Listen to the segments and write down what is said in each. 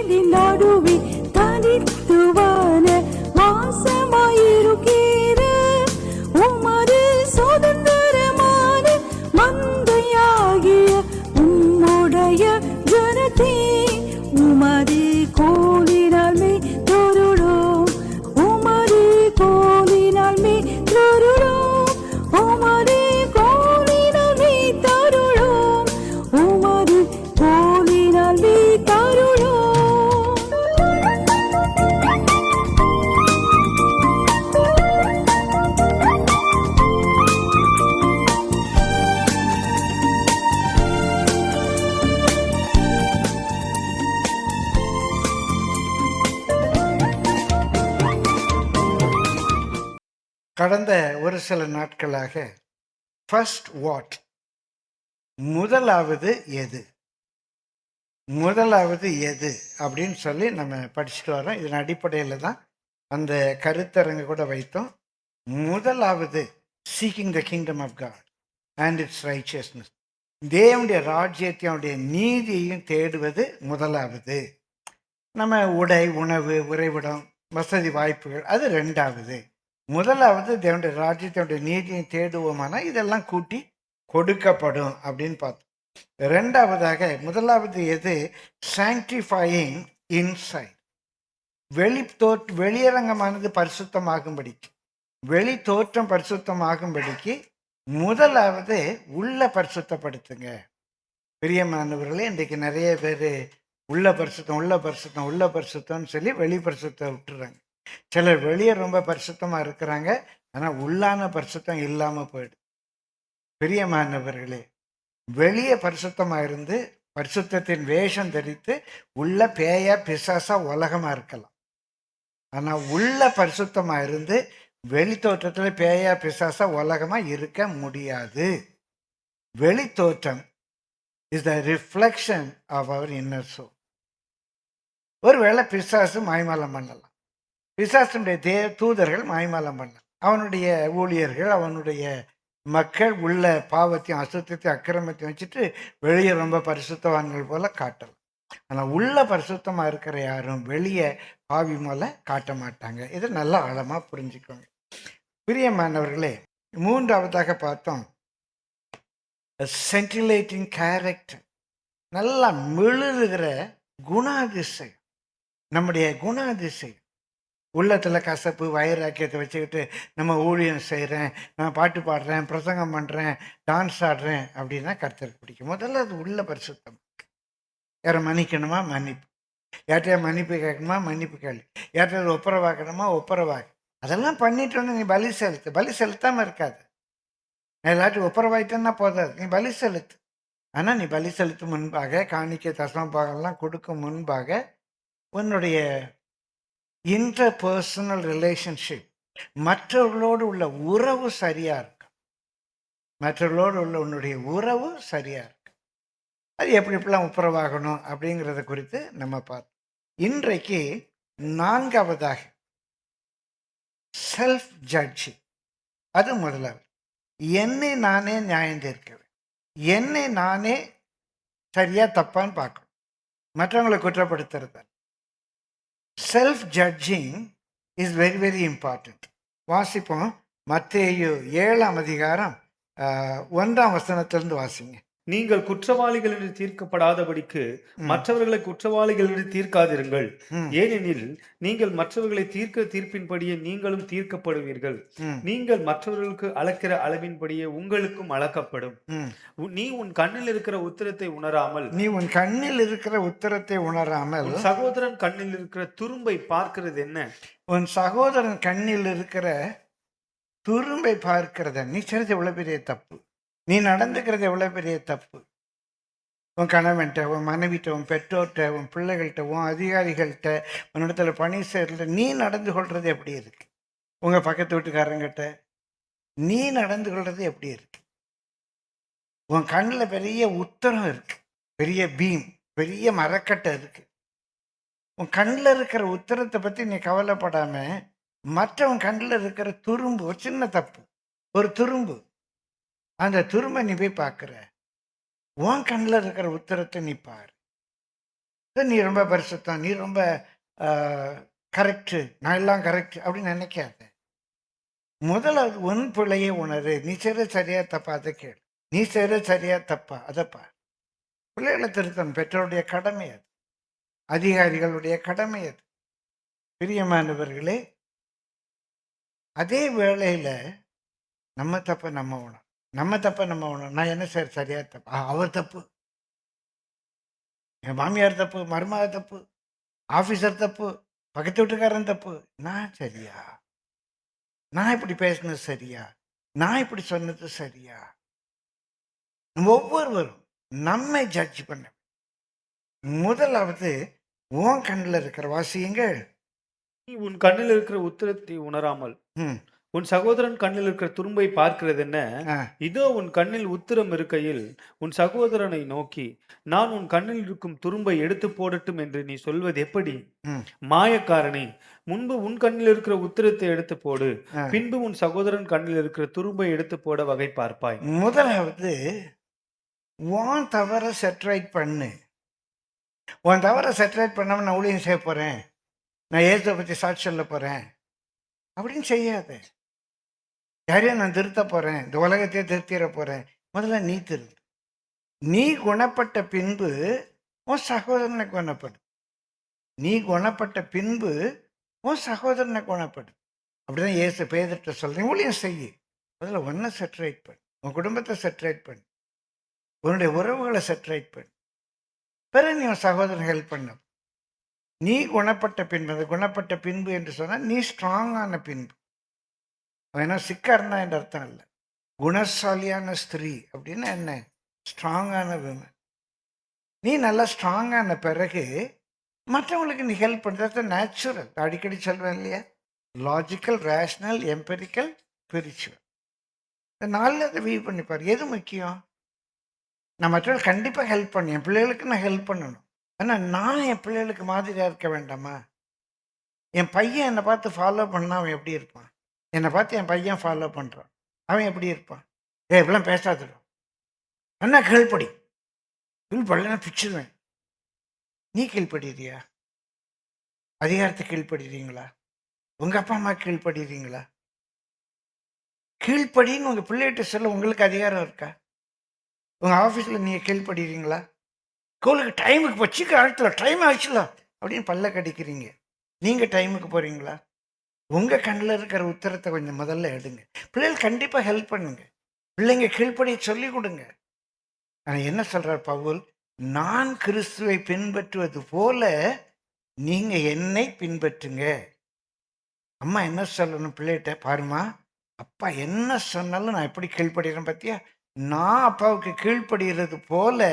நீரின் நடுவே தனித்துவான வாசமாயிருக்கிற உமது சுதந்திரமான மந்தையாகிய உம்முடைய ஜனத்தே உமது கோலினால் மே தொருளோம் உமது கோலினால் மே தொருளோம் உமது கோலினால் மே தருளோம் உமது கோலினால் மே தருளோம். கடந்த ஒரு சில நாட்களாக ஃபர்ஸ்ட் வாட், முதலாவது எது அப்படின்னு சொல்லி நம்ம படிச்சுட்டு வரோம். இதன் அடிப்படையில் தான் அந்த கருத்தரங்கு கூட வைத்தோம். முதலாவது seeking the kingdom of God and its righteousness, தேவனுடைய ராஜ்யத்தையும் அவருடைய நீதியையும் தேடுவது முதலாவது. நம்ம உடை, உணவு, உறைவிடம், வசதி வாய்ப்புகள் அது ரெண்டாவது. முதலாவது தேவனுடைய ராஜ்யத்தினுடைய நீதியை தேடுவோமானால் இதெல்லாம் கூட்டி கொடுக்கப்படும் அப்படின்னு பார்த்தோம். ரெண்டாவதாக முதலாவது எது? சாங்டிஃபையிங் இன்சைட், வெளியரங்கமானது பரிசுத்தமாகும்படிக்கு, வெளி தோற்றம் பரிசுத்தமாகும்படிக்கு முதலாவது உள்ள பரிசுத்தப்படுத்துங்க. பிரியமானவர்களே, இன்றைக்கு நிறைய பேர் உள்ள பரிசுத்தம்னு சொல்லி வெளி பரிசுத்தம் விட்டுறாங்க. சிலர் வெளியே ரொம்ப பரிசுத்தமாக இருக்கிறாங்க, ஆனால் உள்ளான பரிசுத்தம் இல்லாமல் போயிடுது. பிரியமானவர்களே, வெளியே பரிசுத்தமாக இருந்து பரிசுத்தத்தின் வேஷம் தரித்து உள்ள பேயா பிசாசா உலகமாக இருக்கலாம். ஆனால் உள்ள பரிசுத்தமாக இருந்து வெளி தோற்றத்தில் பேயா பிசாசா உலகமாக இருக்க முடியாது. வெளி தோற்றம் is the reflection of our inner soul. ஒருவேளை பிசாசு மாய்மாலம் பண்ணலாம், பிசாசுடைய தூதர்கள் மாய்மாலம் பண்ணலாம், அவனுடைய ஊழியர்கள், அவனுடைய மக்கள் உள்ள பாவத்தையும் அசுத்தத்தையும் அக்கிரமத்தையும் வச்சுட்டு வெளியே ரொம்ப பரிசுத்தவான்கள் போல காட்டலாம். ஆனால் உள்ள பரிசுத்தமாக இருக்கிற யாரும் வெளியே பாவி போல காட்ட மாட்டாங்க. இதை நல்லா ஆழமாக புரிஞ்சுக்கோங்க. பிரியமானவர்களே, மூன்றாவதாக பார்த்தோம் சென்டிலேட்டிங் கேரக்டர், நல்லா மிழுகிற குணாதிசயம். நம்முடைய குணாதிசயம், உள்ளத்தில் கசப்பு வைராக்கியத்தை வச்சுக்கிட்டு நம்ம ஊழியம் செய்கிறேன், நான் பாட்டு பாடுறேன், பிரசங்கம் பண்ணுறேன், டான்ஸ் ஆடுறேன் அப்படின்னா கர்த்தருக்கு பிடிக்கும். முதல்ல அது உள்ள பரிசுத்தம். யாரை மன்னிக்கணுமா மன்னிப்பு, யார்கிட்டயா மன்னிப்பு கேட்கணுமா மன்னிப்பு கேள்வி, யார்கிட்ட ஒப்புரவாக்கணுமா ஒப்புரவாக்கு. அதெல்லாம் பண்ணிட்டு வந்து நீ பலி செலுத்தாமல் இருக்காது. எல்லாத்தையும் ஒப்புரவாயிட்டேன்னா போதாது, நீ பலி செலுத்து. ஆனால் நீ பலி செலுத்தும் முன்பாக, காணிக்கை தசமபாகம்லாம் கொடுக்கும் முன்பாக உன்னுடைய இன்டர்பர்சனல் ரிலேஷன்ஷிப், மற்றவர்களோடு உள்ள உறவு சரியா இருக்கு. மற்றவர்களோடு உள்ள உன்னுடைய உறவு சரியா இருக்கு. அது எப்படிலாம் ஒப்புரவாகணும் அப்படிங்கிறத குறித்து நம்ம பார்த்தோம். இன்றைக்கு நான்காவதாக செல்ஃப் ஜட்ஜிங். அது முதலாவது, என்னை நானே நியாயம் தீர்க்கவேன், என்னை நானே சரியா தப்பான்னு பார்க்கணும், மற்றவங்களை குற்றப்படுத்துறது. Self judging is very very important. வாசிப்போம், மத்தேயு 7ஆம் அதிகாரம் 1ஆம் வசனத்திலிருந்து வாசிங்க. நீங்கள் குற்றவாளிகள் என்று தீர்க்கப்படாதபடிக்கு மற்றவர்களை குற்றவாளிகள் என்று தீர்க்காதிருங்கள். ஏனெனில் நீங்கள் மற்றவர்களை தீர்க்க தீர்ப்பின்படியே நீங்களும் தீர்க்கப்படுவீர்கள். நீங்கள் மற்றவர்களுக்கு அளக்கிற அளவின்படியே உங்களுக்கும் அளக்கப்படும். நீ உன் கண்ணில் இருக்கிற உத்தரத்தை உணராமல் சகோதரன் கண்ணில் இருக்கிற துரும்பை பார்க்கிறது என்ன? உன் சகோதரன் கண்ணில் இருக்கிற துரும்பை பார்க்கிறத நீ செய்றது எவ்வளவு பெரிய தப்பு, நீ நடந்துக்கிறது எவ்வளோ பெரிய தப்பு. உன் கணவன்கிட்ட, உன் மனைவிட்ட, உன் பெற்றோர்கிட்ட, உன் பிள்ளைகள்கிட்ட, உன் அதிகாரிகள்கிட்ட, உன்னிடத்துல பணி செய்யறதுல நீ நடந்து கொள்வது எப்படி இருக்கு? உங்கள் பக்கத்து வீட்டுக்காரங்கிட்ட நீ நடந்து கொள்வது எப்படி இருக்கு? உன் கண்ணில் பெரிய உத்தரம் இருக்கு, பெரிய பீம், பெரிய மரக்கட்டை இருக்கு. உன் கண்ணில் இருக்கிற உத்தரத்தை பற்றி நீ கவலைப்படாம மற்றவன் கண்ணில் இருக்கிற துரும்பு, ஒரு சின்ன தப்பு, ஒரு துரும்பு, அந்த துரும்பை நீ போய் பார்க்குற. உன் கண்ணில் இருக்கிற உத்தரத்தை நீ பாரு. நீ ரொம்ப பரிசுத்தம், நீ ரொம்ப கரெக்டு, நான் எல்லாம் கரெக்ட் அப்படின்னு நினைக்காத. முதல்ல அது உன் பிள்ளையை உணரு. நீ செய்யறது சரியா தப்பா அதை கேளு. நீ செய்யறது சரியா தப்பா அதை பாரு. பிள்ளைகளை திருத்தணும் பெற்றோருடைய கடமை அது, அதிகாரிகளுடைய கடமை அது. பிரியமானவர்களே, அதே வேளையில நம்ம தப்ப நம்ம உணரும். நம்ம தப்ப நம்ம உணரும். நான் என்ன செய்ய சரியா தப்பா, அவர் தப்பு, என் மாமியார் தப்பு, மருமக தப்பு, ஆபீசர் தப்பு, பக்கத்து வீட்டுக்காரன் தப்பு, நான் சரியா, நான் இப்படி பேசினது சரியா, நான் இப்படி சொன்னது சரியா. நம்ம ஒவ்வொருவரும் நம்மை ஜட்ஜ் பண்ண. முதலாவது உன் கண்ணில் இருக்கிற வாசியங்கள். நீ உன் கண்ணில் இருக்கிற உத்திரத்தை உணராமல் ம் உன் சகோதரன் கண்ணில் இருக்கிற துரும்பை பார்க்கிறது என்ன? ஆ இதோ உன் கண்ணில் உத்திரம் இருக்கையில் உன் சகோதரனை நோக்கி நான் உன் கண்ணில் இருக்கும் துரும்பை எடுத்து போடட்டும் என்று நீ சொல்வது எப்படி? ம் மாயக்காரனே, முன்பு உன் கண்ணில் இருக்கிற உத்திரத்தை எடுத்து போடு, ஆ. பின்பு உன் சகோதரன் கண்ணில் இருக்கிற துரும்பை எடுத்து போட வகை பார்ப்பாய். முதலாவது உன் தவற செட்ரைட் பண்ணு. உன் தவற செட்ரைட் பண்ணாமல் நான் ஊழியம் செய்ய போகிறேன், நான் ஏசுவை பற்றி சாட்சி சொல்ல போகிறேன் அப்படின்னு செய்யாத. யாரையும் நான் திருத்த போகிறேன், இந்த உலகத்தையே திருத்திட போகிறேன். முதல்ல நீ திரு. நீ குணப்பட்ட பின்பு உன் சகோதரனை குணப்படு. நீ குணப்பட்ட பின்பு உன் சகோதரனை குணப்படு. அப்படிதான் இயேசு பேதுருட்ட சொல்றேன், ஊழியம் செய்யு. முதல்ல ஒன்றை செட்ரைட் பண்ணு, உன் குடும்பத்தை செட்ரைட் பண்ணு, உன்னுடைய உறவுகளை செட்ரைட் பண்ணு. பிறகு நீ உன் சகோதரன் ஹெல்ப் பண்ண. நீ குணப்பட்ட பின்பு, அது குணப்பட்ட பின்பு என்று சொன்னால் நீ ஸ்ட்ராங்கான பின்பு. ஏன்னா சிக்கா இருந்தா என்ற அர்த்தம் இல்லை. குணசாலியான ஸ்திரீ அப்படின்னா என்ன? ஸ்ட்ராங்கான விமன். நீ நல்லா ஸ்ட்ராங்கான பிறகு மற்றவங்களுக்கு நீ ஹெல்ப் பண்ணுறது நேச்சுரல். அடிக்கடி சொல்வேன் இல்லையா, லாஜிக்கல், ரேஷ்னல், எம்பெரிக்கல், ஸ்பிரிச்சுவல். இந்த நாளில் அதை வியூ பண்ணிப்பார். எது முக்கியம்? நான் மற்றவர்கள் கண்டிப்பாக ஹெல்ப் பண்ணேன், என் பிள்ளைகளுக்கு நான் ஹெல்ப் பண்ணணும். ஆனால் நான் என் பிள்ளைகளுக்கு மாதிரியாக இருக்க வேண்டாமா? என் பையன் என்னை பார்த்து ஃபாலோ பண்ணால் அவன் எப்படி இருப்பான்? என்னை பார்த்து என் பையன் ஃபாலோ பண்ணுறான், அவன் எப்படி இருப்பான்? இப்பெல்லாம் பேசாதுடும், அண்ணா கீழ்படி, கீழ்படலைன்னா பிச்சுடுவேன். நீ கீழ்படுறியா? அதிகாரத்தை கீழ்படுறீங்களா? உங்கள் அப்பா அம்மா கீழ்படுறீங்களா? கீழ்படின்னு உங்கள் பிள்ளைகிட்ட சொல்ல உங்களுக்கு அதிகாரம் இருக்கா? உங்கள் ஆஃபீஸில் நீங்கள் கீழ்படுறீங்களா? ஸ்கூலுக்கு டைமுக்கு போச்சு, காலத்தில் டைம் ஆச்சுல அப்படின்னு பல்ல கடிக்கிறீங்க. நீங்கள் டைமுக்கு போகிறீங்களா? உங்கள் கண்ணில் இருக்கிற உத்தரத்தை கொஞ்சம் முதல்ல எடுங்க. பிள்ளைகள் கண்டிப்பாக ஹெல்ப் பண்ணுங்க. பிள்ளைங்க கீழ்ப்படியை சொல்லி கொடுங்க. ஆனால் என்ன சொல்கிறார் பவுல்? நான் கிறிஸ்துவை பின்பற்றுவது போல நீங்கள் என்னை பின்பற்றுங்க. அம்மா என்ன சொல்லணும் பிள்ளைகிட்ட? பாருமா, அப்பா என்ன சொன்னாலும் நான் எப்படி கீழ்ப்படுகிறேன் பார்த்தியா? நான் அப்பாவுக்கு கீழ்ப்படுகிறது போல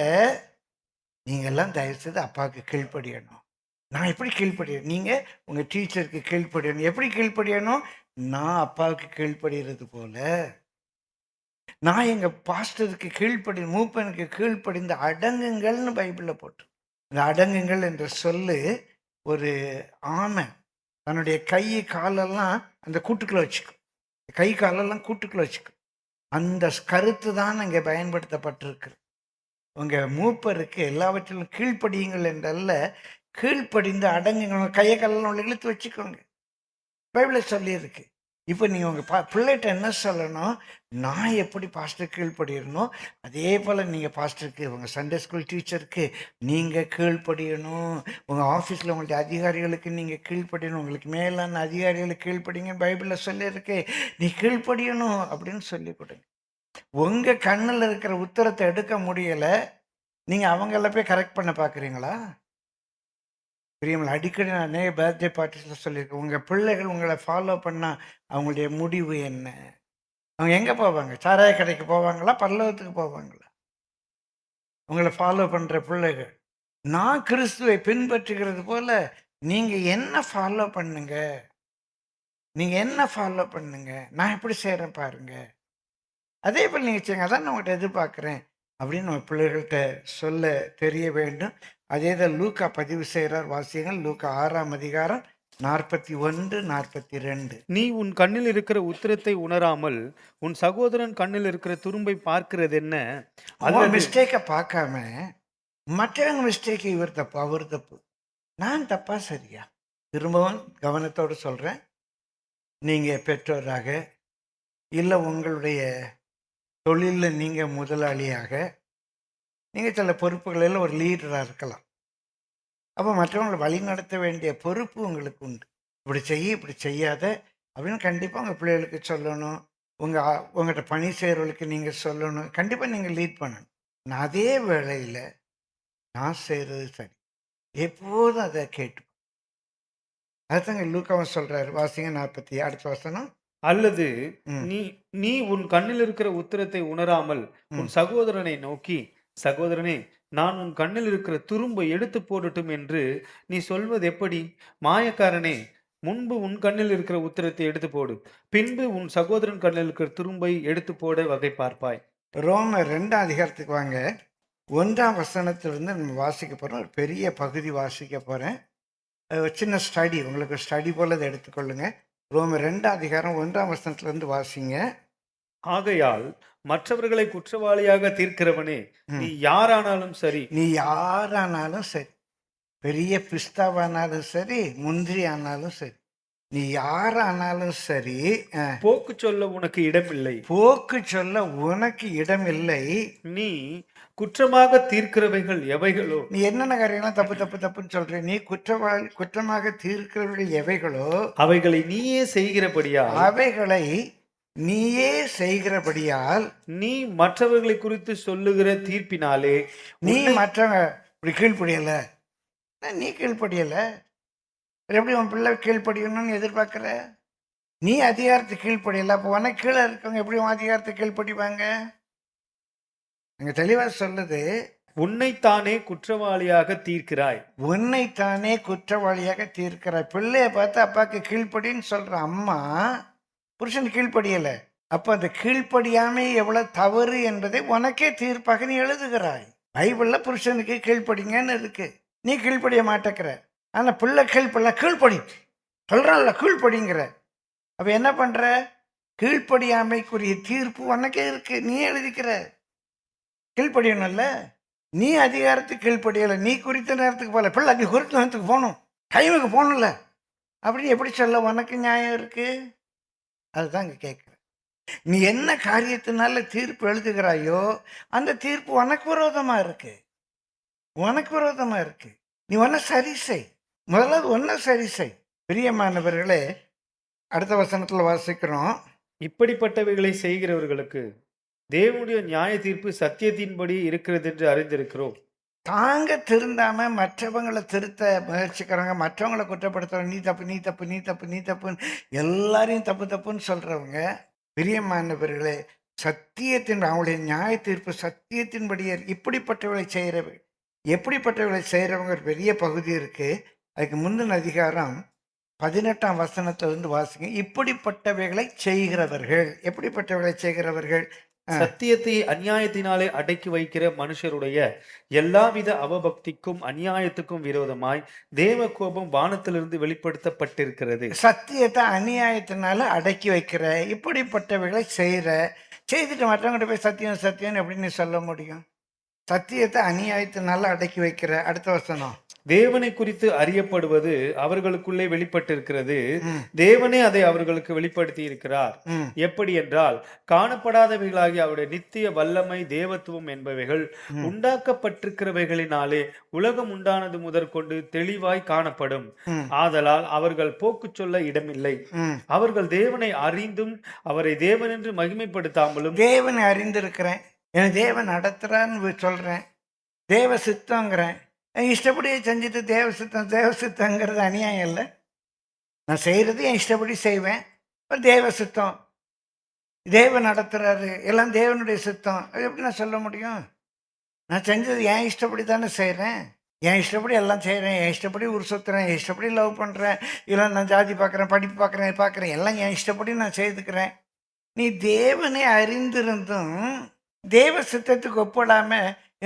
நீங்கள்லாம் தயவுசெய்து அப்பாவுக்கு கீழ்ப்படியணும். நான் எப்படி கீழ்ப்படியணும்? நீங்கள் உங்கள் டீச்சருக்கு கீழ்ப்படியணும். எப்படி கீழ்ப்படியணும்? நான் அப்பாவுக்கு கீழ்ப்படுகிறது போல. நான் எங்கள் பாஸ்டருக்கு கீழ்ப்படி, மூப்பனுக்கு கீழ்ப்படிந்து அடங்குங்கள்னு பைபிளில் போட்டு. இந்த அடங்குங்கள் என்ற சொல்லு ஒரு ஆமை தன்னுடைய கை காலெல்லாம் அந்த கூட்டுக்குள்ளே வச்சுக்கும். கை காலெல்லாம் கூட்டுக்குள்ளே வச்சுக்கும். அந்த கருத்து தான் இங்கே பயன்படுத்தப்பட்டிருக்கு. உங்கள் மூப்பருக்கு எல்லாவற்றிலும் கீழ்ப்படியுங்கள் என்றல்ல, கீழ்ப்படிந்து அடங்குங்க, கையை காலெல்லாம் இழுத்து வச்சுக்கோங்க. பைபிளில் சொல்லியிருக்கு. இப்போ நீங்கள் உங்கள் பிள்ளைகிட்ட என்ன சொல்லணும்? நான் எப்படி பாஸ்டருக்கு கீழ்ப்படியணும், அதே போல் நீங்கள் பாஸ்டருக்கு, உங்கள் சண்டே ஸ்கூல் டீச்சருக்கு நீங்கள் கீழ்ப்படியணும். உங்கள் ஆஃபீஸில் உங்களுடைய அதிகாரிகளுக்கு நீங்கள் கீழ்ப்படியணும். உங்களுக்கு மேலான அதிகாரிகளுக்கு கீழ்ப்படிங்க பைபிளில் சொல்லியிருக்கு. நீ கீழ்ப்படியணும் அப்படின்னு சொல்லி கொடுங்க. உங்கள் கண்ணில் இருக்கிற உத்தரத்தை எடுக்க முடியலை, நீங்கள் அவங்கள போய் கரெக்ட் பண்ண பார்க்குறீங்களா? பிரியமல், அடிக்கடி நான் அநேக பர்த்டே பார்ட்டிஸில் சொல்லியிருக்கேன், உங்கள் பிள்ளைகள் உங்களை ஃபாலோ பண்ணால் அவங்களுடைய முடிவு என்ன? அவங்க எங்கே போவாங்க? சாராய கடைக்கு போவாங்களா, பல்லவத்துக்கு போவாங்களா? உங்களை ஃபாலோ பண்ணுற பிள்ளைகள். நான் கிறிஸ்துவை பின்பற்றுகிறது போல நீங்கள் என்ன ஃபாலோ பண்ணுங்க. நீங்கள் என்ன ஃபாலோ பண்ணுங்க, நான் எப்படி செய்கிறேன் பாருங்க. அதே போல் நீங்கள் செய்யுங்க, அதான் நான் உங்கள்கிட்ட எதிர்பார்க்குறேன் அப்படின்னு நம்ம பிள்ளைகள்கிட்ட சொல்ல தெரிய வேண்டும். அதே தான் லூக்கா பதிவு செய்கிறார். வாசியங்கள் லூக்கா 6ஆம் அதிகாரம் 41, 42. நீ உன் கண்ணில் இருக்கிற உத்திரத்தை உணராமல் உன் சகோதரன் கண்ணில் இருக்கிற துரும்பை பார்க்கிறது என்ன? அவன் மிஸ்டேக்கை பார்க்காம மற்றவங்க மிஸ்டேக் இவர் தப்பு, அவர் தப்பு. நான் தப்பா சரியா? திரும்பவும் கவனத்தோடு சொல்றேன். நீங்க பெற்றோராக, இல்ல உங்களுடைய தொழில்ல நீங்க முதலாளியாக, நீங்க சில பொறுப்புகளில் ஒரு லீடரா இருக்கலாம். அப்ப மற்றவங்கள வழிநடத்த வேண்டிய பொறுப்பு உங்களுக்கு உண்டு. இப்படி செய், இப்படி செய்யாத அப்படின்னு கண்டிப்பா உங்க பிள்ளைகளுக்கு சொல்லணும். உங்கட்ட பணி செய்றவங்களுக்கு நீங்க சொல்லணும். கண்டிப்பா நீங்க லீட் பண்ணணும். ஆனா அதே வேளையில நான் செய்றது சரி. எப்போதும் அத கேட்டு அதுதாங்க லூக்காவும் சொல்றாரு. வாசிங்க 40 அடுத்த வசனம். அல்லது ம், நீ நீ உன் கண்ணில் இருக்கிற உத்திரத்தை உணராமல் உன் ம். சகோதரனை நோக்கி, சகோதரனே, நான் உன் கண்ணில் இருக்கிற துரும்பை எடுத்து போடட்டும் என்று நீ சொல்வது எப்படி? மாயக்காரனே, முன்பு உன் கண்ணில் இருக்கிற உத்திரத்தை எடுத்து போடு, பின்பு உன் சகோதரன் கண்ணில் இருக்கிற துரும்பை எடுத்து போட வகை பார்ப்பாய். ரோமர் 2ஆம் அதிகாரத்துக்கு வாங்க. 1ஆம் வசனத்திலிருந்து நம்ம வாசிக்க போறோம். ஒரு பெரிய பகுதி வாசிக்க போறேன். ஒரு சின்ன ஸ்டடி, உங்களுக்கு ஸ்டடி போல இதை எடுத்துக்கொள்ளுங்க. ரோமர் 2ஆம் அதிகாரம் 1ஆம் வசனத்திலிருந்து வாசிங்க. ஆகையால் மற்றவர்களை குற்றவாளியாக தீர்க்கிறவனே, நீ ம். யாரானாலும் சரி, நீ யாரானாலும் சரி, பெரிய பிஸ்தாவானாலும் சரி, முந்திரி ஆனாலும் சரி, நீ யாரானாலும் சரி, போக்கு சொல்ல உனக்கு இடமில்லை. போக்கு சொல்ல உனக்கு இடமில்லை. நீ குற்றமாக தீர்க்கிறவைகள் எவைகளோ நீ என்னென்ன காரியம்லாம் தப்பு தப்பு தப்புன்னு சொல்ற? நீ குற்றமாக தீர்க்கிறவர்கள் எவைகளோ அவைகளை நீயே செய்கிறபடியால் அவைகளை நீயே செய்கிறபடியால் நீ மற்றவர்களை குறித்து சொல்லுகிற தீர்ப்பினாலே நீ உன்னை மற்றவங்க இப்படி கீழ்ப்படியல, நீ கீழ்ப்படியல, எப்படி உன் பிள்ளை கீழ்ப்படியணும்னு எதிர்பார்க்குற? நீ அதிகாரத்துக்கு கீழ்ப்படியல, அப்போ உனக்கு கீழே இருக்கவங்க எப்படி உன் அதிகாரத்துக்கு கீழ்ப்படிவாங்க? அங்க தெளிவா சொல்லுது, உன்னைத்தானே குற்றவாளியாக தீர்க்கிறாய். உன்னைத்தானே குற்றவாளியாக தீர்க்கிறாய். பிள்ளைய பார்த்து அப்பாவுக்கு கீழ்ப்படின்னு சொல்ற அம்மா புருஷன் கீழ்ப்படியல. அப்ப அந்த கீழ்ப்படியாமை எவ்வளவு தவறு என்பதை உனக்கே தீர்ப்பாக நீ எழுதுகிறாய். பைபிள்ல புருஷனுக்கு கீழ்ப்படிங்கன்னு இருக்கு. நீ கீழ்ப்படிய மாட்டேங்கிற. ஆனா பிள்ளை கீழ்ப்படி சொல்றான்ல கீழ்ப்படிங்கிற. அப்ப என்ன பண்ற? கீழ்ப்படியாமைக்குரிய தீர்ப்பு உனக்கே இருக்கு. நீ எழுதிக்கிற. கீழ்ப்படியணும்ல. நீ அதிகாரத்துக்கு கீழ்ப்படியல. நீ குறித்த நேரத்துக்கு போகல. பிள்ளை அங்கே குறித்த நேரத்துக்கு போகணும், டைமுக்கு போகணும்ல அப்படின்னு எப்படி சொல்ல உனக்கு நியாயம் இருக்கு? அதுதான் இங்க கேட்குறேன். நீ என்ன காரியத்தினால தீர்ப்பு எழுதுகிறாயோ அந்த தீர்ப்பு உனக்கு விரோதமா இருக்கு. உனக்கு விரோதமா இருக்கு. நீ ஒன்ன சரி செய். முதலாவது ஒன்ன சரி செய். பிரியமானவர்களே, அடுத்த வசனத்துல வாசிக்கிறோம். இப்படிப்பட்டவைகளை செய்கிறவர்களுக்கு தேவனுடைய நியாய தீர்ப்பு சத்தியத்தின்படி இருக்கிறது என்று அறிந்திருக்கிறோம். தாங்க திருந்தாம மற்றவங்களை திருத்த முயற்சிக்கிறவங்க, மற்றவங்களை குற்றப்படுத்துறவங்க, நீ தப்பு நீ தப்பு நீ தப்பு நீ தப்புன்னு எல்லாரையும் தப்பு தப்புன்னு சொல்றவங்க, பிரியமானவர்களே, சத்தியத்தின் அவங்களுடைய நியாய தீர்ப்பு சத்தியத்தின்படியே எப்படிப்பட்டவர்களை செய்கிறவங்க ஒரு பெரிய பகுதி இருக்கு. அதுக்கு முந்தின அதிகாரம் 18ஆம் வசனத்திலிருந்து வாசிங்க. இப்படிப்பட்டவைகளை செய்கிறவர்கள், எப்படிப்பட்டவர்களை செய்கிறவர்கள்? சத்தியத்தை அநியாயத்தினாலே அடக்கி வைக்கிற மனுஷருடைய எல்லாவித அவபக்திக்கும் அநியாயத்துக்கும் விரோதமாய் தேவ கோபம் வானத்திலிருந்து வெளிப்படுத்தப்பட்டிருக்கிறது. சத்தியத்தை அநியாயத்தினால அடக்கி வைக்கிற இப்படிப்பட்டவைகளை செய்துட்டு மற்றவங்கிட்ட போய் சத்தியம் சத்தியம்னு எப்படி நீ சொல்ல முடியும்? சத்தியத்தை அநியாயத்தினால அடக்கி வைக்கிற. அடுத்த வசனம். தேவனை குறித்து அறியப்படுவது அவர்களுக்குள்ளே வெளிப்பட்டிருக்கிறது. ம், தேவனே அதை அவர்களுக்கு வெளிப்படுத்தி இருக்கிறார். ம், எப்படி என்றால், காணப்படாதவைகளாகிய அவருடைய நித்திய வல்லமை தேவத்துவம் என்பவைகள் ம், உண்டாக்கப்பட்டிருக்கிறவைகளினாலே உலகம் உண்டானது முதற்கொண்டு தெளிவாய் காணப்படும். ம், ஆதலால் அவர்கள் போக்கு சொல்ல இடமில்லை. ம். அவர்கள் தேவனை அறிந்தும் அவரை தேவனென்று மகிமைப்படுத்தாமலும் தேவனை அறிந்திருக்கிறேன், என் தேவன் நடத்துறான்னு சொல்றேன், தேவ சித்தங்கிறேன், என் இஷ்டப்படியே செஞ்சுட்டு தேவ சித்தங்கிறது அநியாயம் இல்லை. நான் செய்கிறது என் இஷ்டப்படி செய்வேன். தேவ சித்தம், தேவன் நடத்துறாரு, எல்லாம் தேவனுடைய சித்தம், அது எப்படி நான் சொல்ல முடியும்? நான் செஞ்சது என் இஷ்டப்படி தானே செய்கிறேன். என் இஷ்டப்படி எல்லாம் செய்கிறேன். என் இஷ்டப்படி ஊர் சுற்றுறேன், என் இஷ்டப்படி லவ் பண்ணுறேன், இல்லை நான் ஜாதி பார்க்குறேன், படிப்பு பார்க்குறேன், எல்லாம் என் இஷ்டப்படி நான் செய்துக்கிறேன். நீ தேவனை அறிந்திருந்தும் தேவ சித்தத்துக்கு ஒப்பிடாம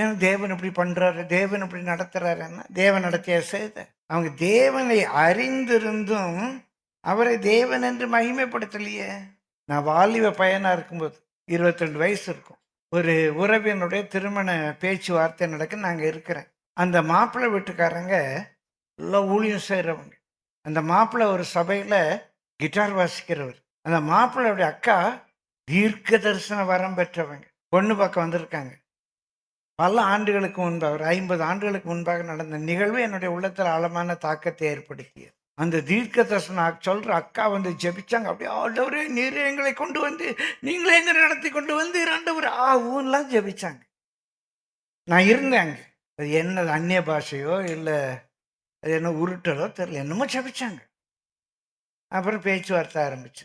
ஏன் தேவன் இப்படி பண்றாரு, தேவன் இப்படி நடத்துறாருன்னா தேவன் நடத்திய செய்த. அவங்க தேவனை அறிந்திருந்தும் அவரை தேவன் என்று மகிமைப்படுத்தலையே. நான் வாலிப பையனா இருக்கும்போது 22 வயசு இருக்கும். ஒரு உறவினுடைய திருமண பேச்சுவார்த்தை நடக்க நாங்க இருக்கிறேன். அந்த மாப்பிள்ளை வீட்டுக்காரங்க எல்லாம் ஊழியம் செய்றவங்க. அந்த மாப்பிள்ளை ஒரு சபையில கிட்டார் வாசிக்கிறவர். அந்த மாப்பிள்ளையுடைய அக்கா தீர்க்க தரிசன வரம் பெற்றவங்க. பொண்ணு பார்க்க வந்திருக்காங்க. பல ஆண்டுகளுக்கு முன்பாக, ஒரு 50 ஆண்டுகளுக்கு முன்பாக நடந்த நிகழ்வு என்னுடைய உள்ளத்தில் ஆழமான தாக்கத்தை ஏற்படுத்தியது. அந்த தீர்க்க தரிசனம் சொல்ற அக்கா வந்து ஜெபிச்சாங்க. அப்படியே ஆண்டவரே நீரே எங்களை கொண்டு வந்து, நீங்களே எங்களை நடத்தி கொண்டு வந்து ஆண்டவரே ஊன்லாம் ஜெபிச்சாங்க. நான் இருந்தேன் அங்க. அது என்ன அந்நிய பாஷையோ இல்லை அது என்ன உருட்டலோ தெரியல, என்னமோ ஜெபிச்சாங்க. அப்புறம் பேச்சுவார்த்தை ஆரம்பிச்சு.